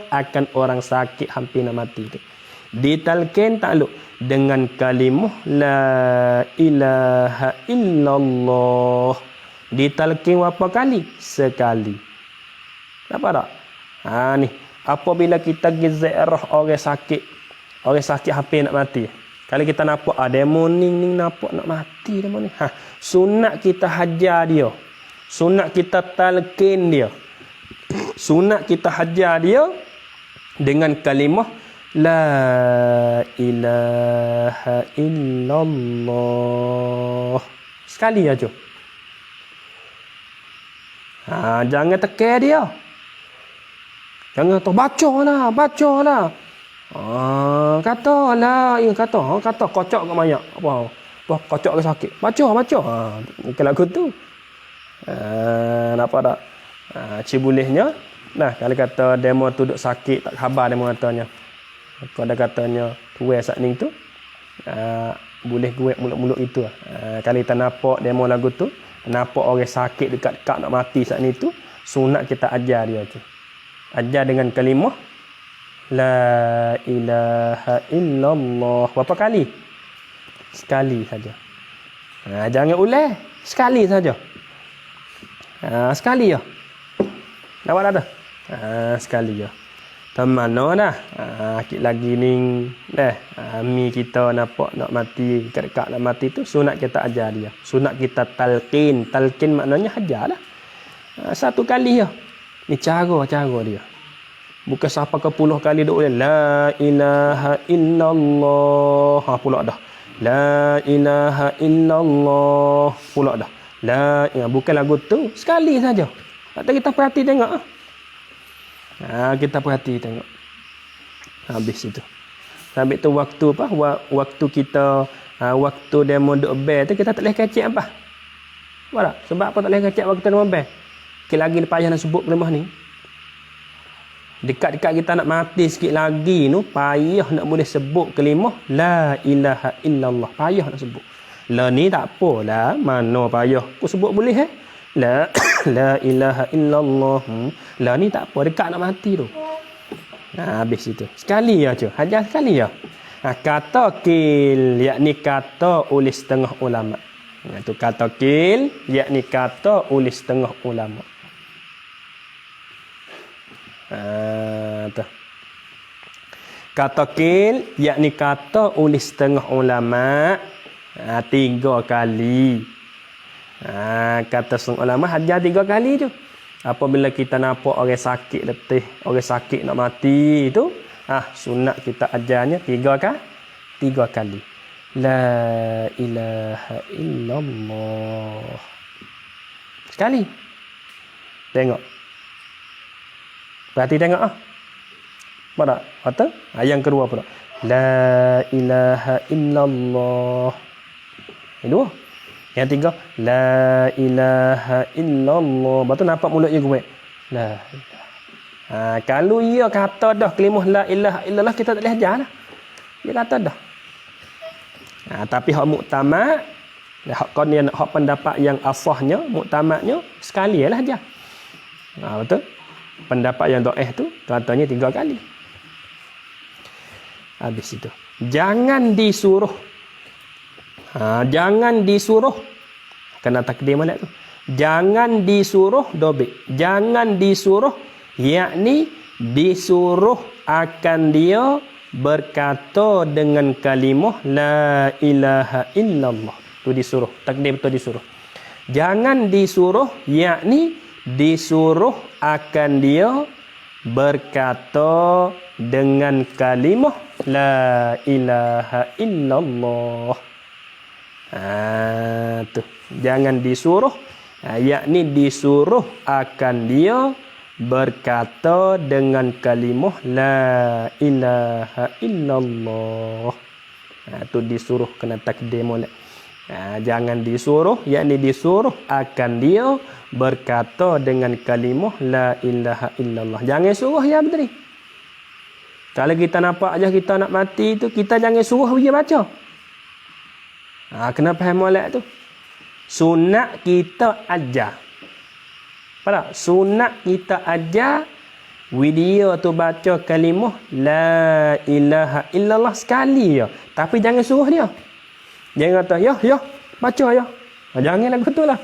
akan orang sakit hampir nak mati tu. Ditalkin takluk dengan kalimah la ilaha illallah. Ditalkin berapa kali? Sekali. Nampak tak? Ni apabila kita ziarah orang sakit hampir nak mati. Kalau kita nampak demo ni nampak nak mati demo ni. Sunat kita hajar dia. Sunat kita talqin dia. Sunat kita hajar dia dengan kalimah la ilaha illallah. Sekali aja. Jangan tekan dia. Jangan tu bacalah. Katalah, kata kocok kat banyak. Apa? Wah, kocok ke sakit. Baca. Bukan lagu tu. Nampak tak? Cibolehnya. Nah, kalau kata demo tu duk sakit, tak khabar demo katanya. Kalau ada katanya, tuai saat ni tu. Boleh guek mulut-mulut itu. Kalau kita nampak demo lagu tu, nampak orang sakit dekat-dekat nak mati saat ni tu, sunat kita ajar dia tu. Ajar dengan kalimah La ilaha illallah. Berapa kali? Sekali saja. Jangan ulang. Sekali saja. Sekali ya. Dapat dah tu? Sekali ya. Temano dah. Sikit lagi ni mi kita nampak nak mati, dekat-dekat nak mati tu, sunat kita ajar dia. Sunat kita talqin. Talqin maknanya ajar lah. Satu kali ya. Ni cara dia. Bukan sampai ke 10 kali duk la ilaha illallah. Pula dah. La ilaha illallah. Pula dah. Bukan lagu tu. Sekali saja. Tak tahu kita perhati tengok. Kita perhati tengok. Habis itu. Sampai tu waktu apa? Waktu kita waktu demo duk bel tu kita tak boleh kacik apa? Apa tak? Sebab apa tak boleh kacik waktu demo bel? Lagi payah nak sebut kelimah ni. Dekat-dekat kita nak mati sikit lagi tu, payah nak boleh sebut kelimah la ilaha illallah. Payah nak sebut. La ni tak apalah, mana payah. Aku sebut boleh La ilaha illallah. La ni tak apa, dekat nak mati tu. Habis itu. Sekali ya, hajar sekali ya. Kata kil, yakni kata oleh setengah ulama. Itu kata kil, yakni kata oleh setengah ulama. Kata kil, yakni kata oleh setengah ulama. 3 kali. Kata setengah ulama hajar 3 kali tu. Apabila kita nampak orang sakit letih, orang sakit nak mati tu, sunat kita ajarnya 3 kali. La ilaha illallah. Sekali. Tengok. Berarti tengok Apa tak? Kata? Yang kedua pula. La ilaha illallah. Yang dua. Yang tiga. La ilaha illallah. Betul nampak mulutnya gue. La ilaha. Kalau ia kata dah kelimah la ilaha illallah, kita tak boleh ajar lah. Dia kata dah. Tapi hak muktamad, hak pendapat yang asahnya, muktamadnya, sekali lah ajar. Betul? Pendapat yang dhaif tu katanya 3 kali. Habis itu. Jangan disuruh. Jangan disuruh. Kena takdir molek tu. Jangan disuruh dobik. Jangan disuruh, yakni disuruh akan dia berkata dengan kalimah la ilaha illallah. Tu disuruh. Takdir betul disuruh. Jangan disuruh, yakni disuruh akan dia berkata dengan kalimah la ilaha illallah. Tu jangan disuruh, yakni disuruh akan dia berkata dengan kalimah la ilaha illallah. Tu disuruh kena takdir molek. Jangan disuruh, yakni disuruh akan dia berkata dengan kalimah la ilaha illallah. Jangan suruh ya betul. Kalau kita nampak aja kita nak mati tu, kita jangan suruh dia baca. Kenapa molek tu? Sunat kita ajar. Apa tak? Sunat kita ajar video tu baca kalimah la ilaha illallah sekali ya. Tapi jangan suruh dia. Jangan kata, ya, baca ya. Jangan lagu tu lah.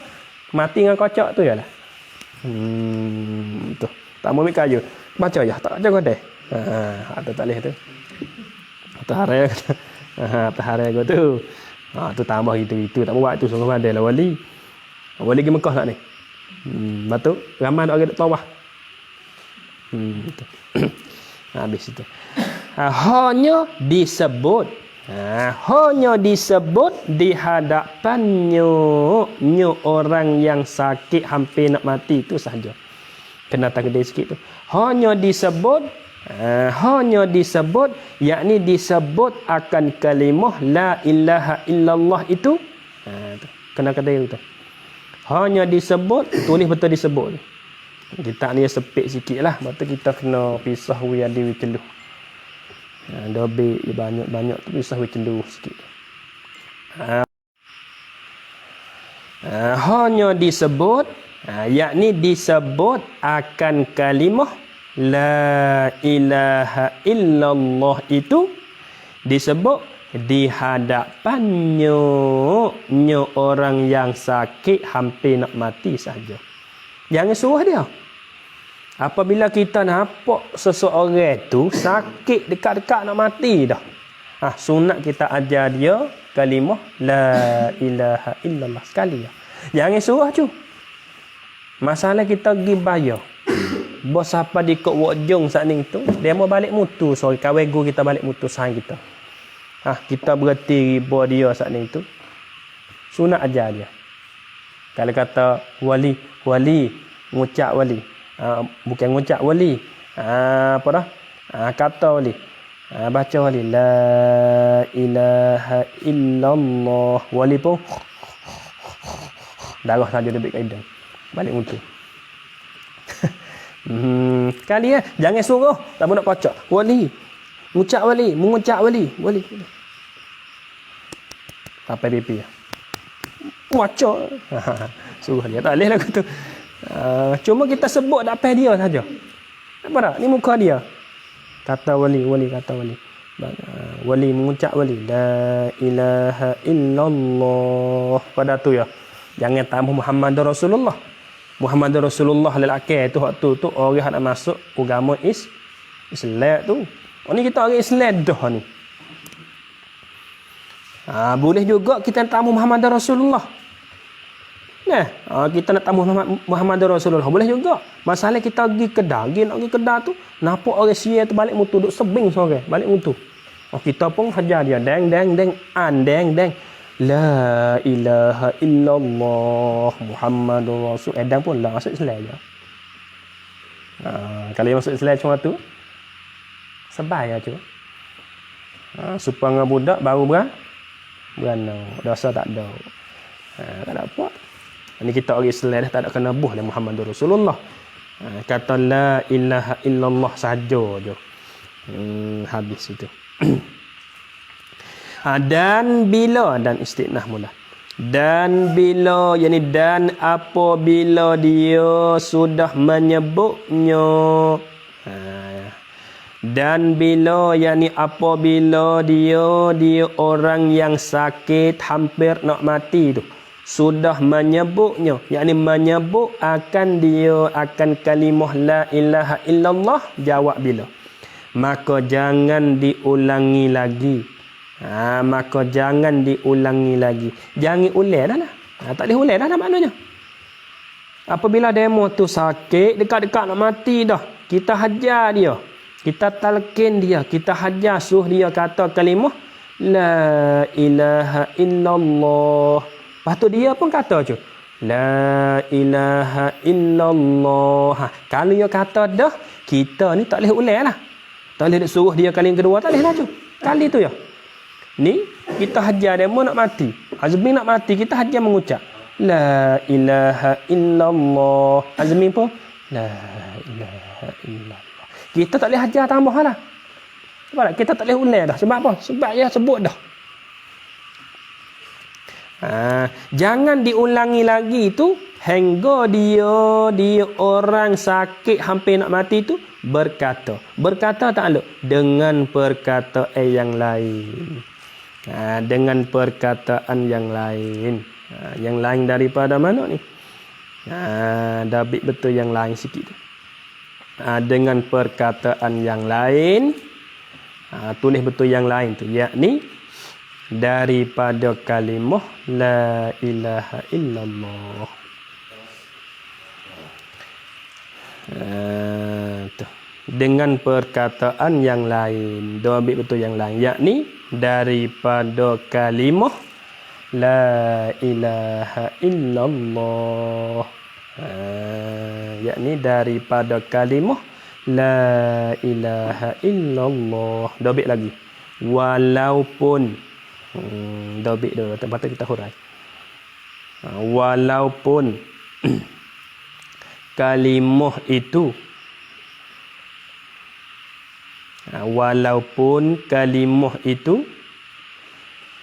Mati dengan kocok tu ya lah. Tu. Tak mau ambil kayu. Baca ya, tak baca kau deh. Tu tak boleh tu. Tu harai kata. Tu harai kau tu. Tu tambah itu. Tak buat tu sungguh pandai lah wali. Wali pergi Mekah tak ni? Betul. Ramai nak orang tawah. Habis itu. Hanya disebut. Hanya disebut di hadapannya orang yang sakit hampir nak mati itu sahaja. Kena takdir sikit tu. Hanya disebut Hanya disebut, yakni disebut akan kalimah la ilaha illallah itu. Kena kata itu. Hanya disebut, tulis betul disebut. Kita ni sepik sikit lah. Lepas tu kita kena pisah wiyadi wiceluh. Dobik banyak-banyak tu pisah wiceluh sikit. Hanya disebut, yakni disebut akan kalimah la ilaha illallah itu disebut di hadapannya orang yang sakit hampir nak mati saja. Jangan suruh dia. Apabila kita nampak seseorang tu sakit dekat-dekat nak mati dah. Sunat kita ajar dia kalimah la ilaha illallah sekali. Jangan suruh tu. Masalah kita pergi bayar. Bos apa di kok wajung saat ni tu, dia mau balik mutu. Sorry, kawan guru kita balik mutu sahang kita. Kita berhenti riba dia saat ni tu. Sunat ajar dia. Kalau kata wali, ngucap wali. Bukan ngucap wali. Apa dah? Kata wali. Baca wali. La ilaha illallah. Wali pun darah saja dia kaedah. Balik mutu. Kali jangan suruh. Tak nak kocok. Wali. Ngucap wali. Mengucap wali. Wali. Apa pipi. Kocok. Suruh dia. Tak boleh lah kata. Cuma kita sebut dapat dia saja. Apa tak? Ni muka dia. Kata wali. Kata wali. Wali mengucap wali. La ilaha illallah. Pada tu ya. Jangan tambah Muhammad Rasulullah. Muhammad Rasulullah lelaki tu waktu tu orang nak masuk agama Islam tu. Ni kita orang Islam dah ni. Boleh juga kita nak tamu Muhammad Rasulullah. Kita nak tamu Muhammad Rasulullah boleh juga. Masalah kita pergi nak pergi kedai tu, nampak orang sia tu balik mutu duk sebing seorang, balik mutu. Kita pun hajar dia deng. La ilaha illallah Muhammadur Rasul. Edang pun lah masuk Islam je. Kalau yang masuk Islam cuma tu sebai aja. Supaya budak baru beranak. Dosa tak ada. Tak ada apa. Ini kita orang Islam dah tak ada kena buh lah Muhammadur Rasulullah. Kata la ilaha illallah saja je. Habis itu. Dan bila dan istinah mula. Dan bila yakni dan apabila dia sudah menyebutnya. Dan bila yakni apabila dia orang yang sakit hampir nak mati tu sudah menyebutnya, yakni menyebut akan dia akan kalimah la ilaha illallah, jawab bila. Maka jangan diulangi lagi. Maka jangan diulangi lagi. Jangan ulang dah lah. Tak boleh ulang dah lah maknanya. Apabila demo tu sakit, dekat-dekat nak mati dah, kita hajar dia. Kita talqin dia. Kita hajar suruh dia kata kalimah la ilaha illallah. Lepas tu dia pun kata je. La ilaha illallah. Kalau dia kata dah, kita ni tak boleh ulang lah. Tak boleh suruh dia kali yang kedua. Tak boleh lah tu. Kali tu ya. Ni kita hajar demo nak mati. Azmi nak mati, kita hajar mengucap la ilaha illallah. Azmi pun la ilaha illallah. Kita tak boleh hajar tambah lah. Sebab kita tak boleh ulang dah. Sebab apa? Sebab dia sebut dah. Jangan diulangi lagi tu hingga dia orang sakit hampir nak mati tu berkata tak ada dengan perkataan yang lain. Dengan perkataan yang lain. Yang lain daripada mana ni? Dabik betul yang lain sikit. Dengan perkataan yang lain. Tulis betul yang lain tu, yakni daripada kalimah la ilaha illallah. Dengan perkataan yang lain. Dabik betul yang lain, yakni daripada kalimah la ilaha illallah. Yakni daripada kalimah La ilaha illallah. Dobit lagi. Walaupun. Dobit dulu. Lepas tu kita hurai. Walaupun kalimah itu. Walaupun kalimah itu.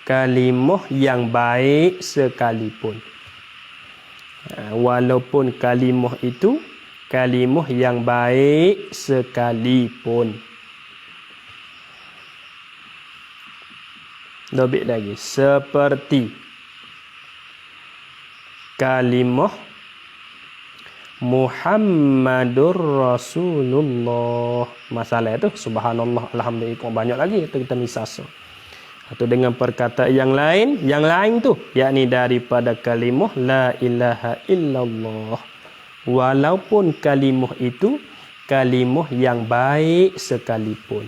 Kalimah yang baik sekalipun. Walaupun kalimah itu kalimah yang baik sekalipun. Dobit lagi. Seperti kalimah Muhammadur Rasulullah. Masalah itu subhanallah, alhamdulillah, banyak lagi itu kita misas. Atau dengan perkataan yang lain tu yakni daripada kalimah la ilaha illallah. Walaupun kalimah itu kalimah yang baik sekalipun.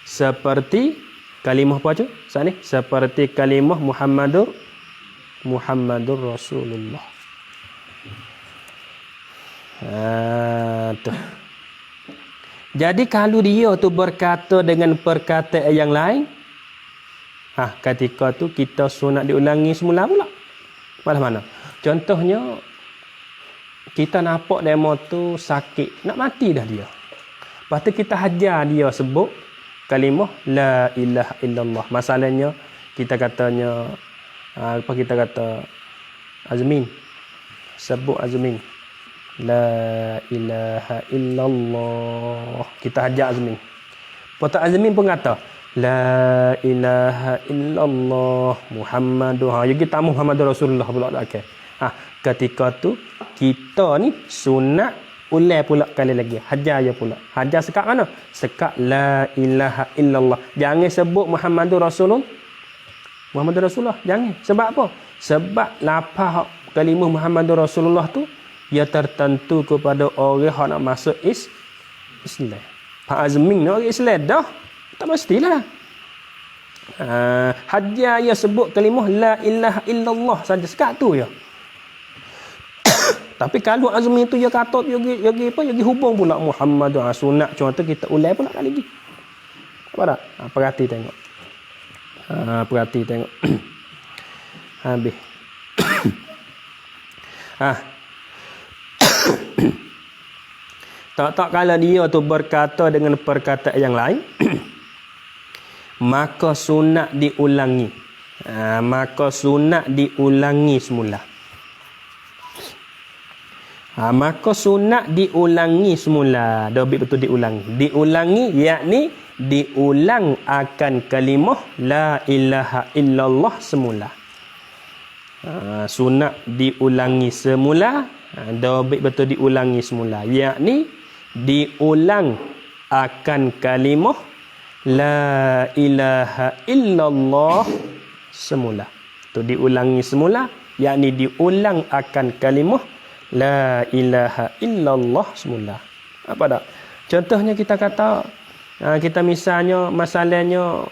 Seperti kalimah apa tu? Saat ni seperti kalimah Muhammadur Rasulullah. Tu. Jadi kalau dia tu berkata dengan perkataan yang lain, ketika tu kita sunat diulangi semula pula. Malah mana? Contohnya kita nampak demo tu sakit, nak mati dah dia. Lepas tu kita hajar dia sebut kalimah la ilaha illallah. Masalahnya kita katanya apa kita kata Azmin. Sebut Azmin. La ilaha illallah. Kita hajar Azmin. Lepas Azmin pun kata la ilaha illallah Muhammadur. Jadi kita Muhammadur Rasulullah pula dah okey. Ketika tu kita ni sunat ulai pula kali lagi. Hajar je pula. Hajar sekat mana? Sekat la ilaha illallah. Jangan sebut Muhammadur Rasulullah. Muhammadur Rasulullah jangan. Sebab apa? Sebab lapar kalimah Muhammadur Rasulullah tu ia tertentu kepada orang yang nak masuk Islam. Pak Azmin nak orang Islam dah. Tak mestilah. Hajar ia sebut kalimah la ilaha illallah saja sekat tu ya. Tapi kalau Azmi tu dia kata dia hubung pula Muhammad sunat contoh kita ulai pula kali lagi. Apa tak? Perhati tengok. Perhati tengok. Habis. Tak kalau dia tu berkata dengan perkataan yang lain maka sunat diulangi. Maka sunat diulangi semula. Maka sunat diulangi semula. Dobit betul diulangi. Diulangi yakni diulang akan kalimah la ilaha illallah semula. Sunat diulangi semula. Dobit betul diulangi semula. Yakni diulang akan kalimah la ilaha illallah semula. Tu diulangi semula. Yakni diulang akan kalimah la ilaha illallah semula. Apa tak? Contohnya kita kata kita misalnya masalahnya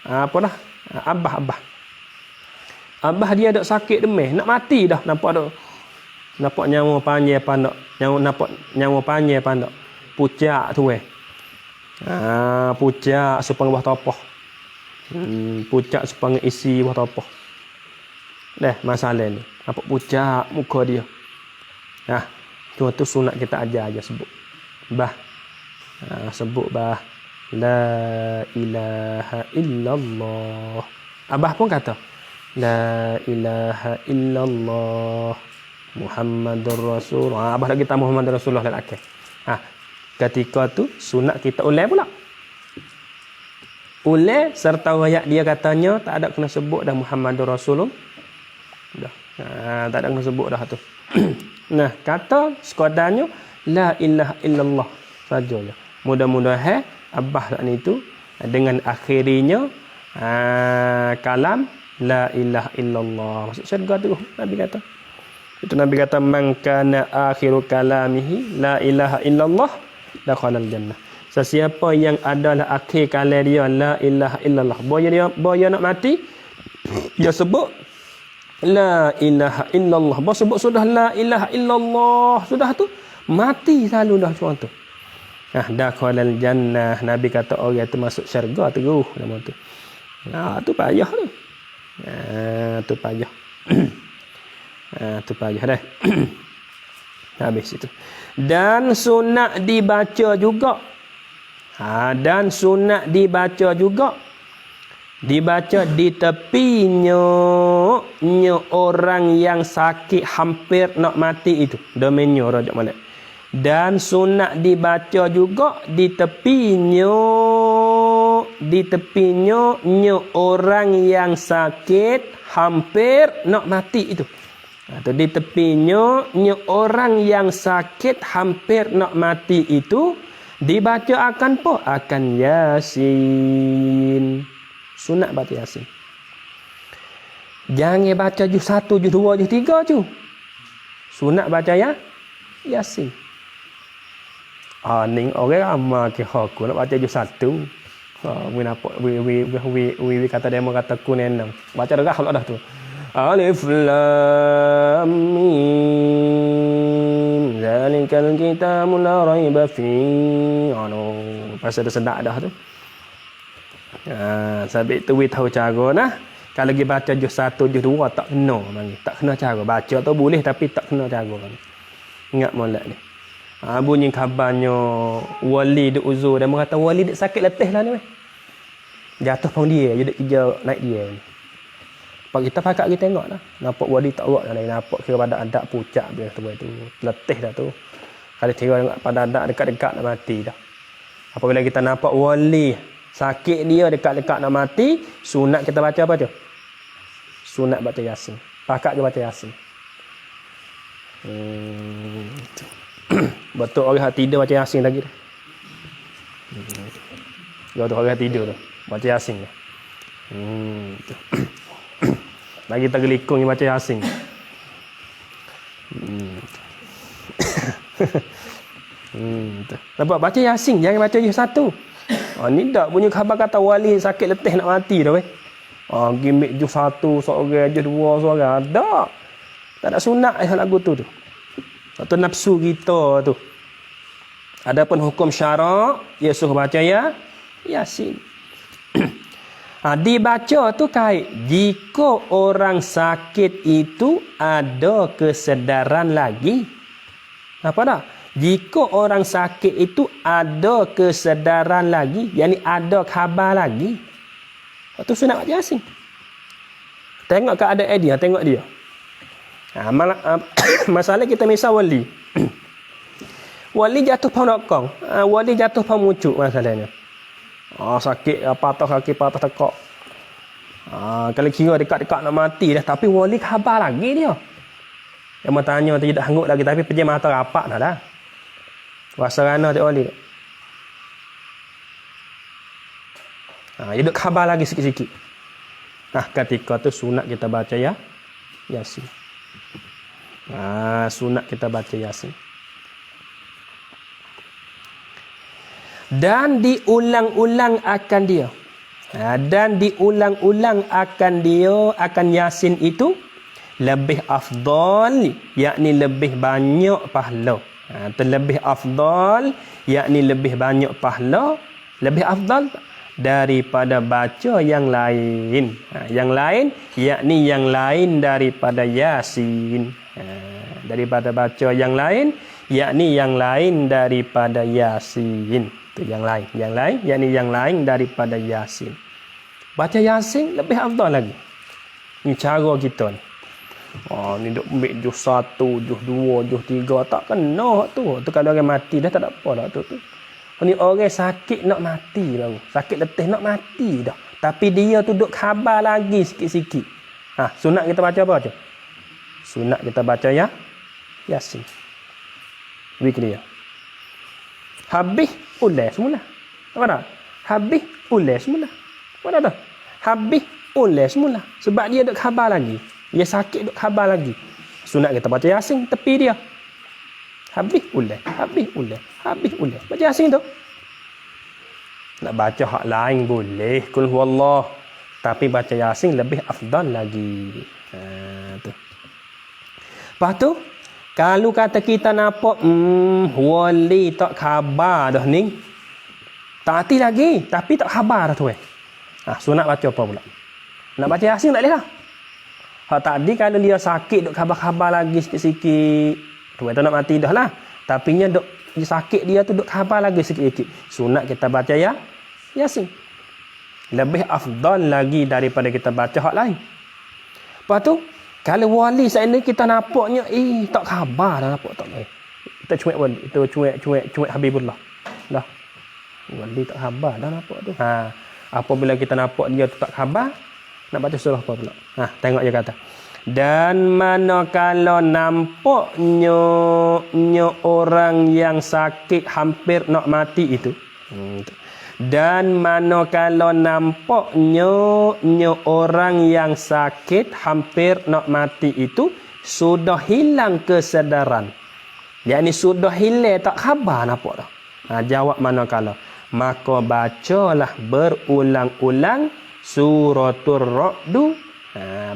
apa dah? Abah. Abah dia ada sakit demam, nak mati dah nampak dak. Nampak nyawa panjang pandak. Nyawa panjang pandak. Pucak tu pucak sepang buah topoh. Pucak sepang isi buah topoh. Dah masalah ni. Nampak pucak muka dia. Cuma tu sunat kita ajar aja sebut. Sebut la ilaha illallah. Abah pun kata la ilaha illallah Muhammadur Rasul. Abah dah kita Muhammadur Rasulullah dan akhir. Ketika tu sunat kita ulai pula. Ulai serta ayat dia katanya tak ada kena sebut dah Muhammadur Rasulullah. Dah. Tak ada kena sebut dah tu. Nah, kata sekadarnya la ilaha illallah saja je. Mudah-mudahan abah tak ni tu dengan akhirinya kalam la ilaha illallah masuk syurga tu Nabi kata. Itu Nabi kata man kana akhiru kalamihi la ilaha illallah dakhalal jannah. Sesiapa yang adalah akhir kalam dia la ilaha illallah. Boya nak mati dia sebut la ilaha illallah. Bos sebut sudah la ilaha illallah. Sudah tu mati selalu dah macam tu. Dakhalal jannah. Nabi kata orang tu masuk syurga terus nama tu. Tu payah tu. Tu payah. Tu payah dah. Habis itu. Dan sunat dibaca juga. Dan sunat dibaca juga. Dibaca di tepinya orang yang sakit hampir nak mati itu. Domainnya rajak Malik. Dan sunat dibaca juga di tepinya orang yang sakit hampir nak mati itu. Atau di tepinya orang yang sakit hampir nak mati itu dibaca akan apa? Akan Yasin. Sunat baca Yasin. Jangan baca juz 1, juz 2, juz 3 tu. Sunat baca Yasin. Ni orang ramai ke aku nak baca juz 1. We nampak we kata demo kata ku nenang. Baca dah kalau dah tu. Alif lam mim zalikal kitabu la raiba fi. Pasal dah sedak dah tu. Sabit tu we tahu cara nah. Kalau pergi baca juz 1, juz 2 tak kena panggil. Tak kena cara. Baca tu boleh tapi tak kena cara. Ingat molek ni. Bunyi khabarnya wali duk uzur dan mengata wali duk sakit letih lah ni weh. Jatuh pun dia, dia duk kerja naik dia ni. Pak kita pakak kita tengok lah. Nampak wali tak urat dah ni. Nampak kira pada adak pucak dia tu. Letih dah tu. Kalau kira pada adak dekat-dekat nak mati dah. Apabila kita nampak wali sakit dia dekat-dekat nak mati, sunat kita baca apa tu? Sunat baca Yasin. Pakak je baca Yasin. Betul orang hati tidur baca Yasin lagi dah. Betul orang hati tidur tu. Baca Yasin. Lagi tergelikung baca Yasin. Nampak baca Yasin, jangan baca juz 1. Ni tak punya khabar kata wali sakit letih nak mati dah weh. Gimik juz 1 seorang, juz 2 seorang. Tak ada sunat lagu tu. Atau nafsu kita tu. Adapun hukum syarak, ia suruh baca Yasin. Dibaca tu kait jika orang sakit itu ada kesedaran lagi. Apa dah? Jika orang sakit itu ada kesedaran lagi, yakni ada khabar lagi. Itu sunat baca Yasin. Tengok keadaan dia, tengok dia. Masalah kita misal wali. Wali jatuh pun nakong. Wali jatuh pun muncul masalahnya. Sakit patah kaki, patah tekak. Kalau kira dekat-dekat nak mati dah, tapi wali khabar lagi dia. Yang bertanya tu tidak hanggut lagi, tapi pergi mata rapat dah. Rasa rana tak wali. Dia duk khabar lagi sikit-sikit. Ketika tu sunat kita baca Yasin. Sunat kita baca Yasin. Dan diulang-ulang akan dia. Dan diulang-ulang akan dia, akan Yasin itu lebih afdal, yakni lebih banyak pahala. Terlebih afdal, yakni lebih banyak pahala, lebih afdal daripada baca yang lain. Yang lain, yakni yang lain daripada Yasin. Daripada baca yang lain, yakni yang lain daripada Yasin. Itu yang lain, yakni yang lain daripada Yasin. Baca Yasin lebih afdal lagi. Ini cara kita ni. Ni duk ambil juz 1, juz 2, juz 3 tak kena tu. Tu kalau orang mati dah tak ada apa dah tu. Ni orang sakit nak mati baru. Sakit letih nak mati dah. Tapi dia tu duk khabar lagi sikit-sikit. Sunat kita baca apa tu? Sunat kita baca Yasin. Bagi dia. Habis ulai semula. Apa dah? Habis ulai semula. Apa dah? Habis ulai semula. Sebab dia duk khabar lagi. Dia sakit duk khabar lagi. Sunat kita baca Yasin tepi dia. Habis ulai. Baca Yasin tu. Nak baca hak lain boleh. Qul huwallah. Tapi baca Yasin lebih afdal lagi. Tu. Lepas tu, Kalau kata kita nampak wali tak khabar dah ni. Tak hati lagi, tapi tak khabar dah tu so nak baca apa pula? Nak baca Yasin tak boleh lah. Hak tadi kalau dia sakit duk khabar-khabar lagi sikit-sikit, tu tak nak mati dah lah. Tapi nya duk sakit dia tu duk khabar lagi sikit-sikit. Sunat kita baca Yasin. Lebih afdal lagi daripada kita baca hak lain. Lepas tu kalau wali saat ini kita nampaknya tak khabar dah nampak tak. Kita cuek wali, itu cuek Habibullah. Dah. Wali tak khabar dah nampak tu. Apabila kita nampak dia tu tak khabar, nak baca surah apa pula? Tengok dia kata. Dan manakala nampaknya orang yang sakit hampir nak mati itu. Dan manakala nampaknya orang yang sakit hampir nak mati itu sudah hilang kesedaran. Yakni sudah hilang tak khabar nampak dah. Jawab manakala. Maka bacalah berulang-ulang suratul Ra'du.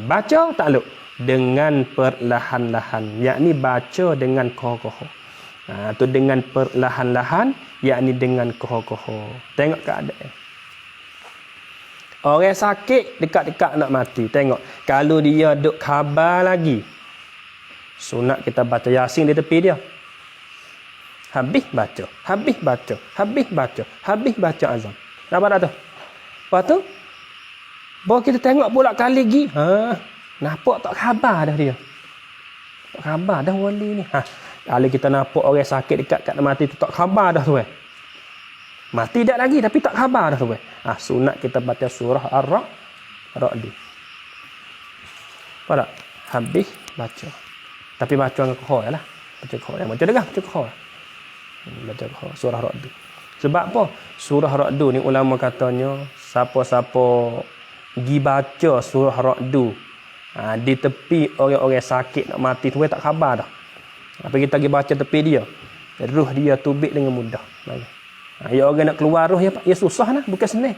Baca tak luk dengan perlahan-lahan, yakni baca dengan kokoh. Tu dengan perlahan-lahan, yakni dengan kokoh. Tengok keadaan. Orang sakit dekat-dekat nak mati. Tengok kalau dia duk khabar lagi, sunat kita baca Yasin di tepi dia. Habis baca azan. Nampak tak tu? Lepas tu baru kita tengok pula kali lagi. Nampak tak khabar dah dia. Tak khabar dah wali ni. Kalau kita nampak orang sakit dekat kat mati tu tak khabar dah tu Mati dak lagi tapi tak khabar dah tu sunat kita baca surah Ar-Ra'd. Apa tak? Habis baca. Tapi baca dengan kohor lah. Baca kohor. Baca dengar, baca kohor. Baca surah Ra'd. Sebab apa? Surah Ra'd ni ulama katanya siapa-siapa pergi baca surah Ra'd di tepi orang-orang sakit nak mati tu tak khabar dah. Apa kita pergi baca tepi dia, roh dia tubik dengan mudah. Ya orang nak keluar roh ya susah lah, bukan senang.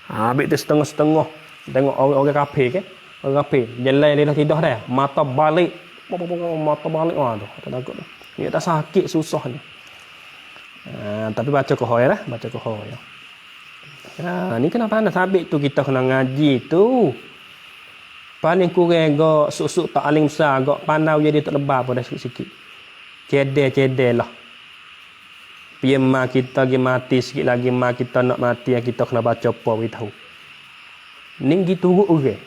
Habis tu setengah-setengah tengok orang kafir ke? Orang kafir jalan dia dah tidur dah, mata balik tu tak takut dah. Dia tak sakit susah ni. Tapi baca kohor lah, baca kohor ya. Ni kenapa nak sabit tu kita kena ngaji tu. Paling kurang gak susuk tak aling besar gak panau jadi tak lebar pada sikit-sikit. Cedel lah. Biar mak kita pergi mati sikit lagi, mak kita nak mati kita kena baca apa beritahu. Ni gitu orang.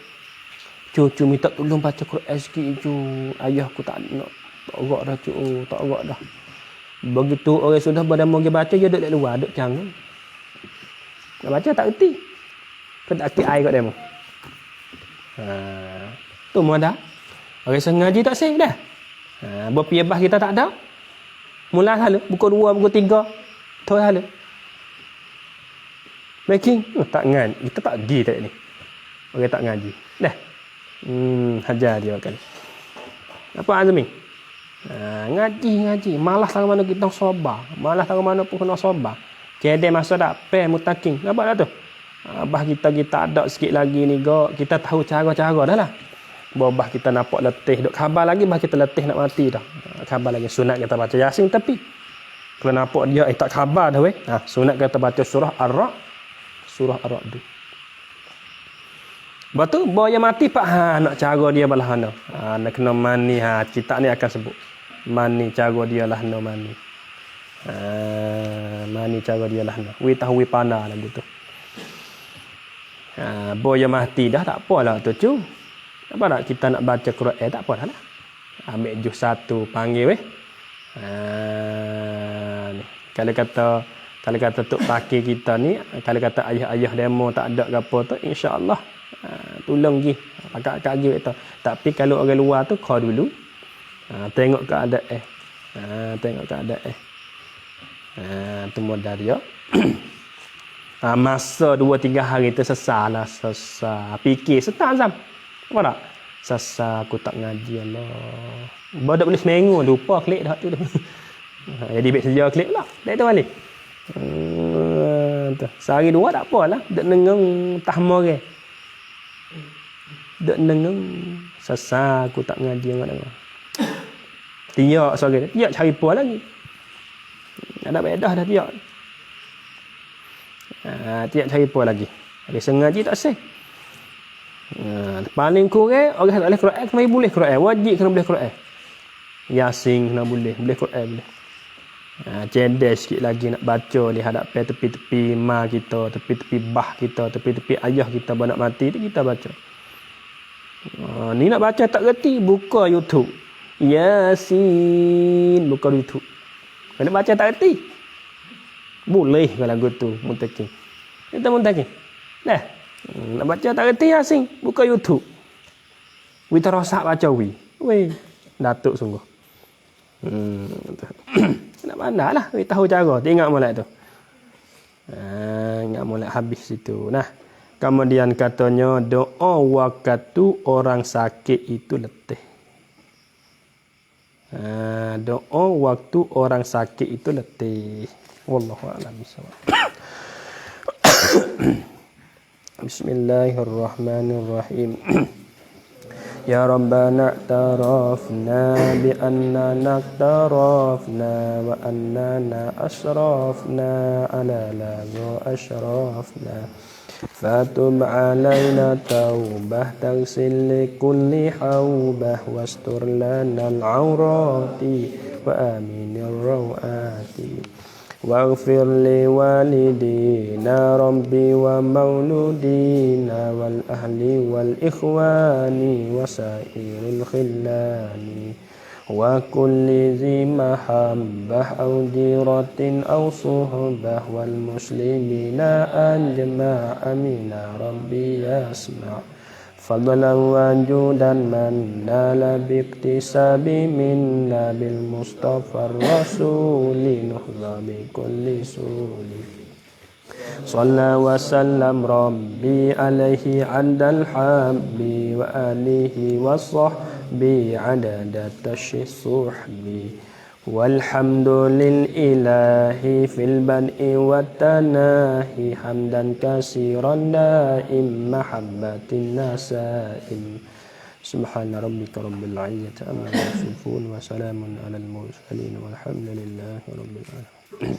Cucu minta tolong baca Quran sikit cu. Ayah aku tak nak. Tak agak dah cu, tak agak dah. Begitu orang sudah berdama pergi baca dia duduk luar, duduk canggung. Nak baca tak erti. Kau tak erti air kat demo. Tu mudah. Orang sengaja tak sih dah. Berpiabah kita tak ada. Mula halu, buku 2, buku 3. Thôi halu. Making tak ngan. Kita tak pergi tak ni. Orang tak ngaji. Dah. Hajar dia kan. Apa Azmi? Ngaji. Malas sangat mana kita sabar. Malas sangat mana pun kena sabar. Cedek masa tak pe mutaking. Nampak tak tu? Abah kita ada sikit lagi ni go. Kita tahu cara-cara dah lah. Babah kita nampak letih, duk khabar lagi bah kita letih nak mati dah. Khabar lagi sunat kita baca Yasin tapi kalau nampak dia tak khabar dah sunat kita baca surah Ar-Ra'd. Betul bawa yang mati pak nak cara dia belah mana. Nak kena mani cerita ni akan sebut. Mani cara dia lah no mani. Mani cara dia lah no. Wi tahu wi pana lah gitu. Boya mati dah tak apalah tu cu. Apa nak kita nak baca Quran tak apalah lah. Ambil juz 1 panggil ni. Kalau kata tok pakir kita ni, kalau kata ayah-ayah demo tak ada ke apa tu insya-Allah tolong gi. Pakak gi tu. Tapi kalau orang luar tu kau dulu. Tengok keadaan tengok keadaan. Tu modal dia. Masa 2-3 hari tu sesal. Fikir setan Azam. Apa tak? Sasa aku tak ngaji Allah. Baru boleh seminggu lupa klik dah tu. Jadi baik sejarah klik pula. Dah tu balik. Sehari 2 tak apalah. Dek nengang tahma ke. Dek nengang sasa aku tak ngaji dengan Tiak sore. Tiak cari puan lagi. Ada bedah dah tiak. Tiak cari puan lagi. Ada sengaja tak sah. Paling kurang orang tak boleh Quran kena boleh Quran. Wajib kena boleh Quran. Yasin kena boleh Quran boleh. Cerdas sikit lagi nak baca ni hadap tepi-tepi ma kita, tepi-tepi bah kita, tepi-tepi ayah kita nak mati tu kita baca. Ni nak baca tak reti, buka YouTube. Yasin, buka YouTube. Nak baca tak reti. Boleh kalau lagu tu muntakin. Kita muntakin. Dah. Nak baca tak reti Yasin, buka YouTube. Wi terosak baca wi. Weh, datuk sungguh. Nak pandai lah, wi tahu cara. Tengok molek tu. Ingat molek habis situ. Nah, kemudian katanya doa waktu orang sakit itu letih. Doa waktu orang sakit itu letih. Wallahu a'lam bishawab. Bismillahirrahmanirrahim. Ya Rabbana tarafna bi annana tarafna wa annana asrafna ala la asrafna fatub alaina taubah tagsil li kulli haubah wastur lana al-awrati wa aminir rawati waghfir li walidina rabbi wa mauludina wal ahli wal ikhwani wa sairil khillani wa kulli zi mahabbah aw diratin aw suhbah wal muslimina ajma' amina rabbi yasma' fadlan wa judan man nala biqtisabi minna bil mustafa rasuli nuhza bi kulli suli Salla wa sallam rabbi alaihi adal habbi wa alihi wa sahbi adada tashisuhbi walhamdulil ilahi fil bad'i wa tanahi hamdan kasiran daim mahabbatin nasaim subhana rabbika rabbil izzati amma yasifun wa salamun alal mursalin walhamdulillahi rabbil alamin